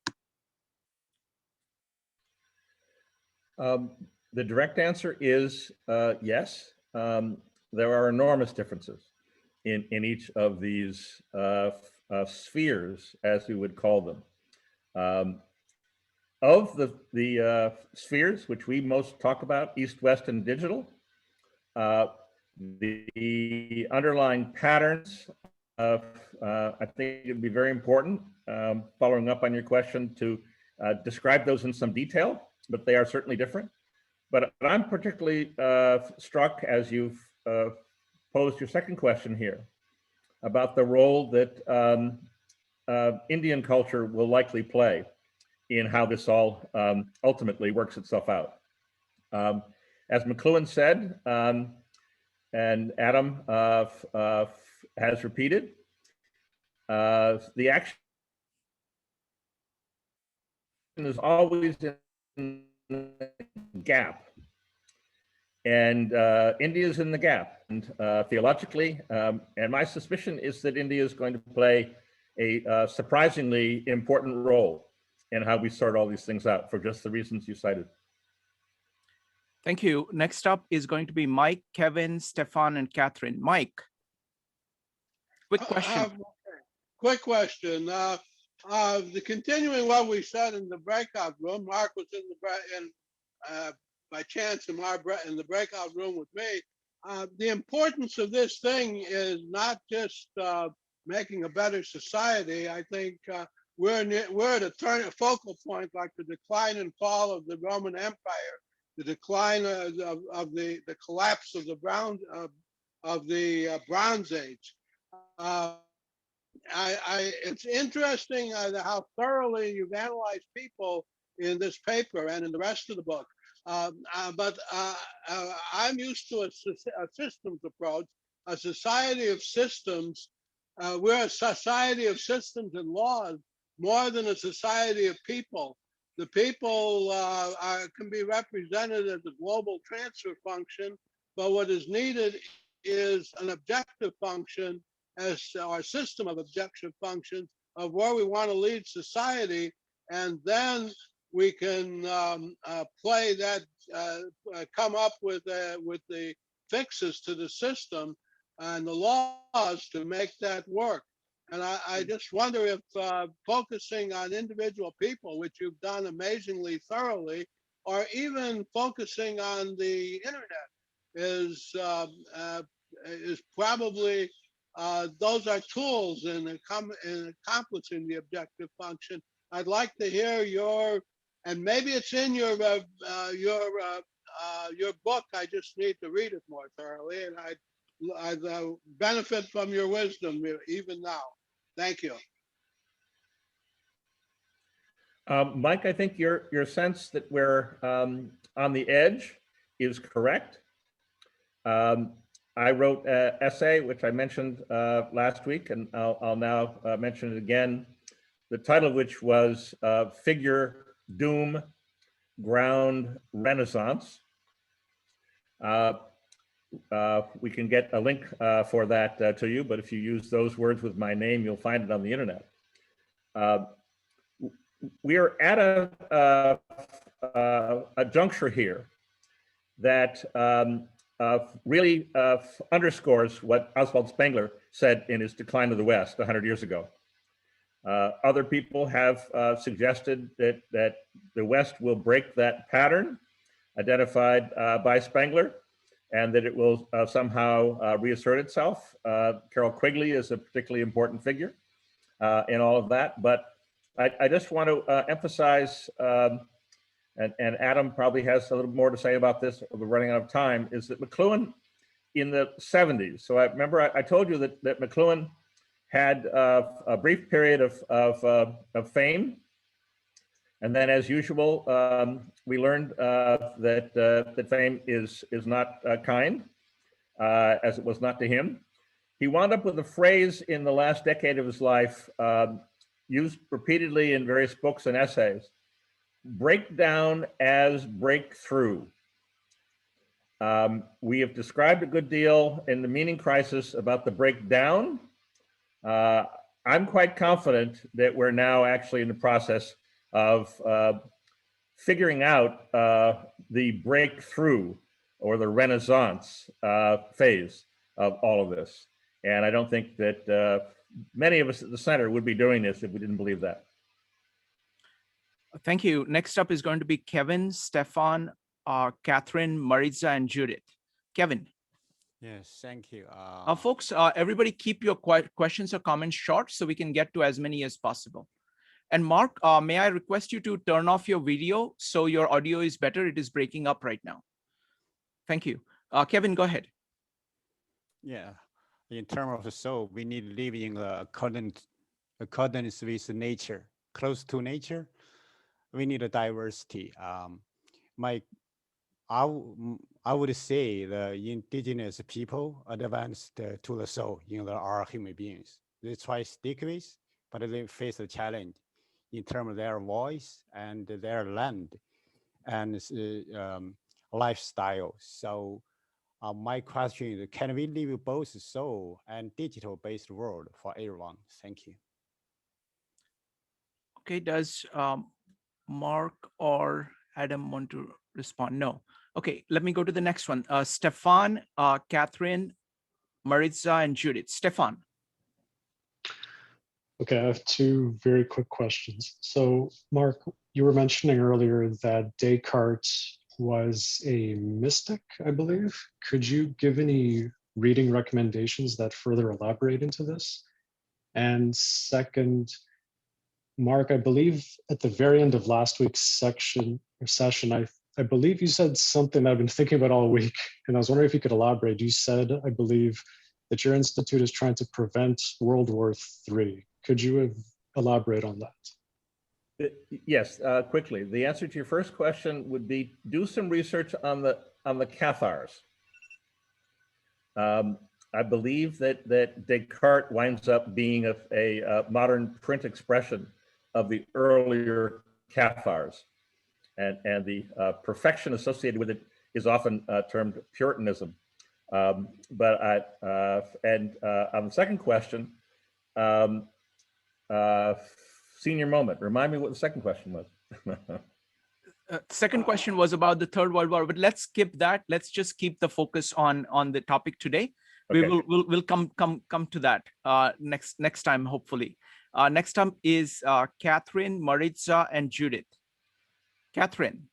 S2: The direct answer is yes. There are enormous differences in each of these spheres, as we would call them. Of the spheres which we most talk about, East, West, and digital, the underlying patterns of, I think it'd be very important, following up on your question, to describe those in some detail. but they are certainly different. But I'm particularly struck as you've posed your second question here about the role that Indian culture will likely play in how this all ultimately works itself out. As Mcluhan said, and Adam has repeated, the action is always in the gap. And India is in the gap, and theologically, and my suspicion is that India is going to play a surprisingly important role in how we sort all these things out for just the reasons you cited.
S1: Thank you. Next up is going to be Mike, Kevin, Stefan, and Catherine. Mike, quick question.
S10: Quick question. The continuing what we said in the breakout room, Mark was by chance in the breakout room with me. The importance of this thing is not just making a better society. I think we're at a focal point, like the decline and fall of the Roman Empire, the decline of the collapse of the Bronze Age. It's interesting how thoroughly you've analyzed people in this paper and in the rest of the book. But I'm used to a systems approach, a society of systems. We're a society of systems and laws more than a society of people. The people can be represented as a global transfer function, but what is needed is an objective function as our system of objective functions of where we want to lead society, and then we can play that, come up with the fixes to the system and the laws to make that work. And I just wonder if focusing on individual people, which you've done amazingly thoroughly, or even focusing on the internet is probably, those are tools in accomplishing the objective function. I'd like to hear your, and maybe it's in your book. I just need to read it more thoroughly, and I'd benefit from your wisdom even now. Thank you.
S2: Mike, I think your sense that we're on the edge is correct. I wrote an essay, which I mentioned last week, and I'll now mention it again, the title of which was Figure, Doom, Ground, Renaissance. We can get a link for that to you, but if you use those words with my name, you'll find it on the internet. We are at a juncture here that really underscores what Oswald Spengler said in his Decline of the West 100 years ago. Other people have suggested that the West will break that pattern identified by Spengler, and that it will somehow reassert itself. Carol Quigley is a particularly important figure in all of that, but I just want to emphasize, and Adam probably has a little more to say about this, we're running out of time, is that Mcluhan in the 70s, so I remember I told you that Mcluhan had a brief period of fame, and then as usual, we learned that fame is not kind, as it was not to him. He wound up with a phrase in the last decade of his life, used repeatedly in various books and essays: break down as breakthrough. We have described a good deal in the meaning crisis about the breakdown. I'm quite confident that we're now actually in the process of figuring out the breakthrough or the Renaissance phase of all of this. And I don't think that many of us at the center would be doing this if we didn't believe that.
S1: Thank you. Next up is going to be Kevin, Stefan, Catherine, Maritza, and Judith. Kevin.
S11: Yes, thank you.
S1: Folks, everybody keep your questions or comments short so we can get to as many as possible. And Mark, may I request you to turn off your video so your audio is better? It is breaking up right now. Thank you. Kevin, go ahead.
S11: Yeah, in terms of the soul, we need to live in accordance with nature, close to nature. We need a diversity. I would say the indigenous people advanced to the soul in the are human beings. They try to stick with, but they face a challenge in terms of their voice and their land and lifestyle. So my question is, can we live both soul and digital-based world for everyone? Thank you.
S1: Okay, does Mark or Adam want to respond? No. Okay, let me go to the next one. Stefan, Catherine, Maritza, and Judith. Stefan.
S12: Okay, I have two very quick questions. So, Mark, you were mentioning earlier that Descartes was a mystic, I believe. Could you give any reading recommendations that further elaborate into this? And second, Mark, I believe at the very end of last week's session, I believe you said something that I've been thinking about all week, and I was wondering if you could elaborate. You said, I believe, that your institute is trying to prevent World War III. Could you elaborate on that?
S2: Yes, quickly. The answer to your first question would be do some research on the Cathars. I believe that Descartes winds up being a modern print expression of the earlier Cathars, and the perfection associated with it is often termed Puritanism. But on the second question, senior moment. Remind me what the second question was.
S1: Second question was about the Third World War, but let's skip that. Let's just keep the focus on the topic today. Okay. We'll come to that next time, hopefully. Next up is Catherine, Maritza, and Judith. Catherine.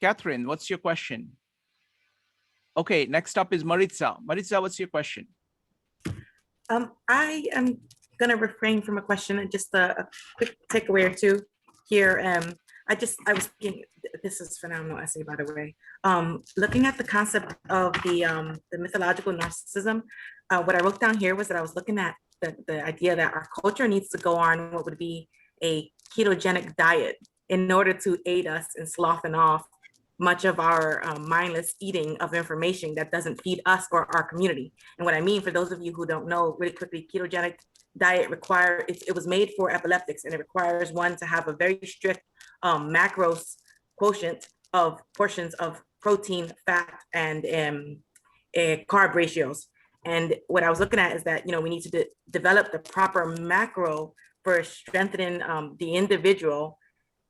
S1: Catherine, what's your question? Okay, next up is Maritza. Maritza, what's your question?
S13: I am going to refrain from a question and just a quick takeaway or two here. I was thinking, this is phenomenal essay, by the way. Looking at the concept of the mythological narcissism, what I wrote down here was that I was looking at the idea that our culture needs to go on what would be a ketogenic diet in order to aid us in sloughing off much of our mindless eating of information that doesn't feed us or our community. And what I mean, for those of you who don't know, really quickly, ketogenic diet it was made for epileptics, and it requires one to have a very strict macros quotient of portions of protein, fat, and carb ratios. And what I was looking at is that, we need to develop the proper macro for strengthening the individual,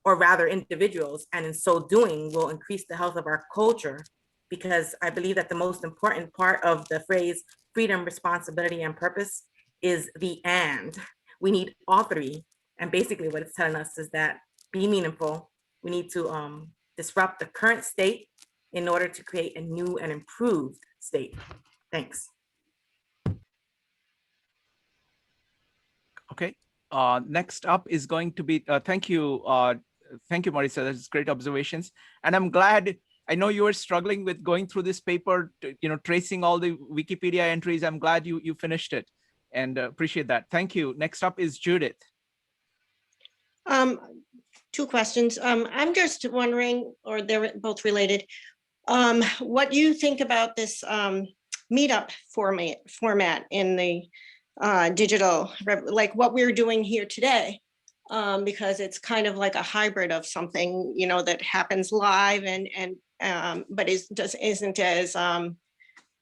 S13: or rather individuals, and in so doing will increase the health of our culture, because I believe that the most important part of the phrase freedom, responsibility, and purpose is the and. We need all three. And basically what it's telling us is that be meaningful. We need to disrupt the current state in order to create a new and improved state. Thanks.
S1: Okay, next up is going to be, thank you, Marisa, that's great observations. And I'm glad, I know you were struggling with going through this paper, tracing all the Wikipedia entries. I'm glad you finished it, and appreciate that. Thank you. Next up is Judith.
S14: Two questions. I'm just wondering, or they're both related, what you think about this Meetup format in the digital, like what we're doing here today, because it's kind of like a hybrid of something, that happens live but isn't as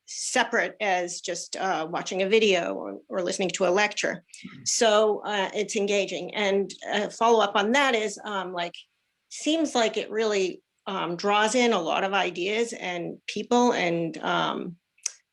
S14: separate as just watching a video or listening to a lecture. So it's engaging. And a follow up on that is seems like it really draws in a lot of ideas and people and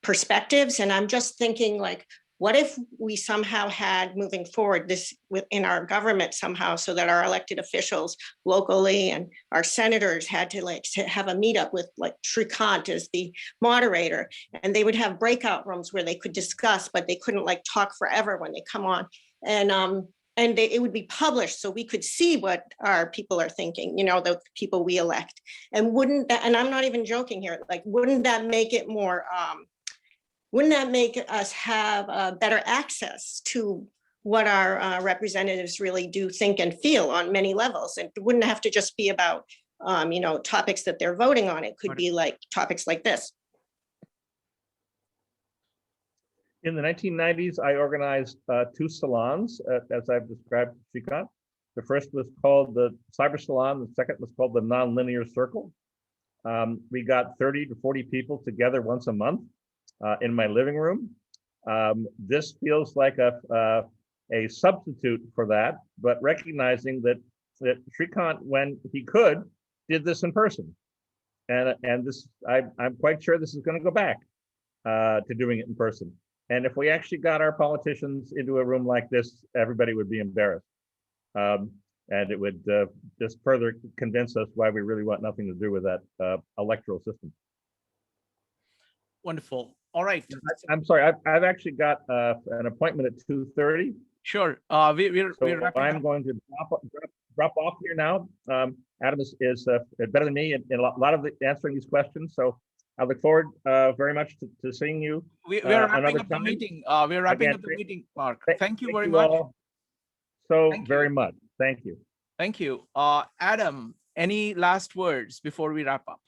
S14: perspectives. And I'm just thinking, like, What if we somehow had moving forward this within our government somehow, so that our elected officials locally and our senators had to have a meetup with like Shrikant as the moderator, and they would have breakout rooms where they could discuss, but they couldn't like talk forever when they come on. And it would be published so we could see what our people are thinking, you know, the people we elect. And wouldn't that, and I'm not even joking here, like, wouldn't that make it more, wouldn't that make us have better access to what our representatives really do think and feel on many levels? And it wouldn't have to just be about, you know, topics that they're voting on. It could be like topics like this.
S2: In the 1990s, I organized 2 salons, as I've described to Shrikant. The first was called the Cyber Salon. The second was called the Nonlinear Circle. We got 30 to 40 people together once a month in my living room. This feels like a substitute for that, but recognizing that Shrikant, when he could, did this in person. And this, I'm quite sure this is going to go back to doing it in person. And if we actually got our politicians into a room like this, everybody would be embarrassed. And it would just further convince us why we really want nothing to do with that electoral system.
S1: Wonderful. All right.
S2: I'm sorry, I've actually got an appointment at 2:30.
S1: Sure. We're
S2: I'm going to drop off here now. Adam is better than me in a lot of answering these questions. So I look forward very much to seeing you.
S1: We're wrapping up the meeting. We're wrapping up the meeting, Mark. Thank you very much.
S2: So very much. Thank you.
S1: Thank you. Adam, any last words before we wrap up?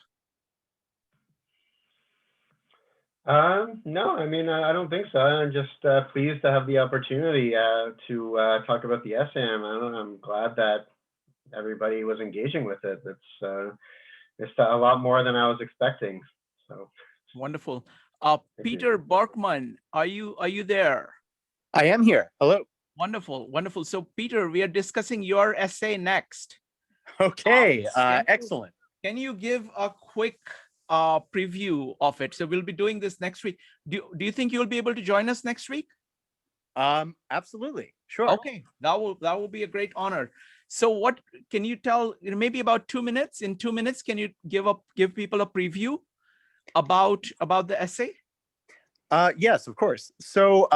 S3: No, I mean, I don't think so. I'm just pleased to have the opportunity to talk about the essay. I'm glad that everybody was engaging with it. It's a lot more than I was expecting. So
S1: wonderful. Peter Borkman, are you there?
S15: I am here. Hello.
S1: Wonderful, wonderful. So Peter, we are discussing your essay next.
S15: Okay, excellent.
S1: Can you give a quick preview of it? So we'll be doing this next week. Do you think you'll be able to join us next week?
S15: Absolutely, sure.
S1: Okay, that will be a great honor. So what can you tell, maybe about 2 minutes? In 2 minutes, can you give people a preview about the essay?
S15: Yes, of course. So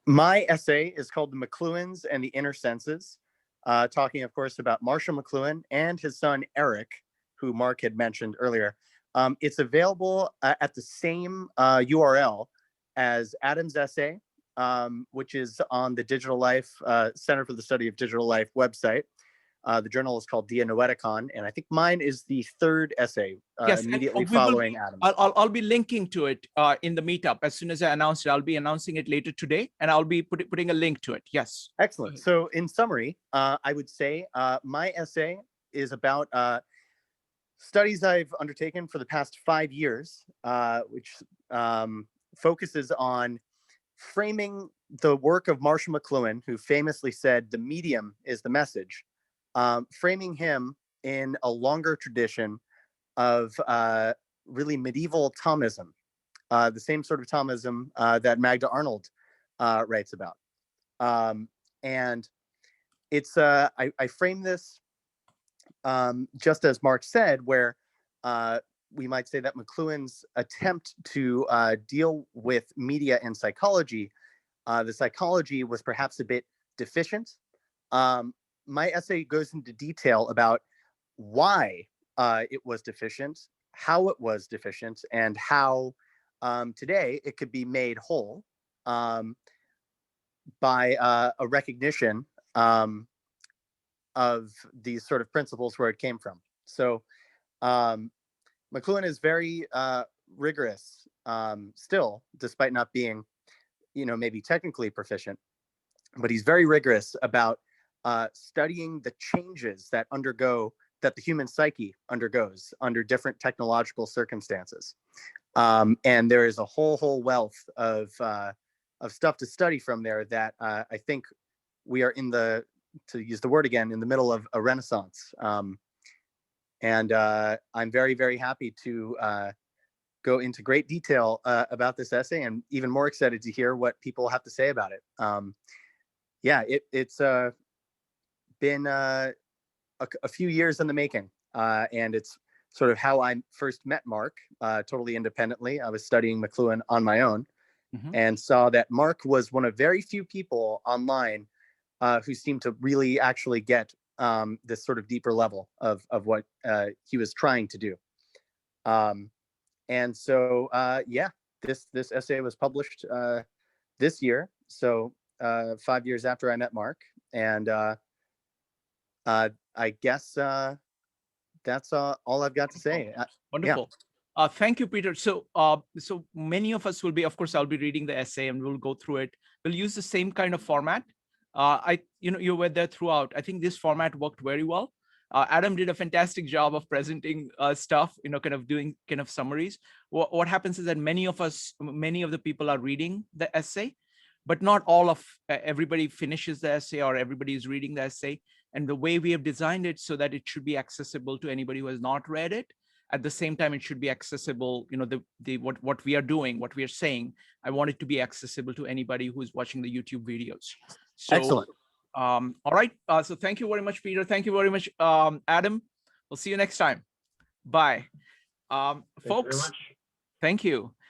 S15: my essay is called The Mcluhans and the Inner Senses, talking, of course, about Marshall Mcluhan and his son, Eric, who Mark had mentioned earlier. It's available at the same URL as Adam's essay, which is on the Digital Life Center for the Study of Digital Life website. The journal is called Dia Noeticon, and I think mine is the 3rd essay immediately following Adam's.
S1: I'll be linking to it in the meetup. As soon as I announce it, I'll be announcing it later today, and I'll be putting a link to it. Yes.
S15: Excellent. So in summary, I would say my essay is about studies I've undertaken for the past 5 years, which focuses on framing the work of Marshall Mcluhan, who famously said, "The medium is the message," framing him in a longer tradition of really medieval Thomism, the same sort of Thomism that Magda Arnold writes about. And it's, I frame this just as Mark said, where we might say that Mcluhan's attempt to deal with media and psychology, the psychology was perhaps a bit deficient. My essay goes into detail about why it was deficient, how it was deficient, and how today it could be made whole by a recognition of these sort of principles where it came from. So Mcluhan is very rigorous still, despite not being, maybe technically proficient, but he's very rigorous about studying the changes that the human psyche undergoes under different technological circumstances. And there is a whole wealth of stuff to study from there that I think we are to use the word again, in the middle of a renaissance. And I'm very, very happy to go into great detail about this essay, and even more excited to hear what people have to say about it. Yeah, it's been a few years in the making, and it's sort of how I first met Mark, totally independently. I was studying Mcluhan on my own, and saw that Mark was one of very few people online who seemed to really actually get this sort of deeper level of what he was trying to do. And so, yeah, this essay was published this year, so 5 years after I met Mark, and I guess that's all I've got to say.
S1: Wonderful. Thank you, Peter. So, so many of us will be, of course, I'll be reading the essay and we'll go through it. We'll use the same kind of format. You were there throughout. I think this format worked very well. Adam did a fantastic job of presenting stuff, kind of doing kind of summaries. What happens is that many of the people are reading the essay, but not all of everybody finishes the essay or everybody is reading the essay. And the way we have designed it so that it should be accessible to anybody who has not read it. At the same time, it should be accessible, what we are doing, what we are saying. I want it to be accessible to anybody who is watching the YouTube videos. So,
S15: excellent.
S1: All right. So thank you very much, Peter. Thank you very much, Adam. We'll see you next time. Bye. Folks, thank you.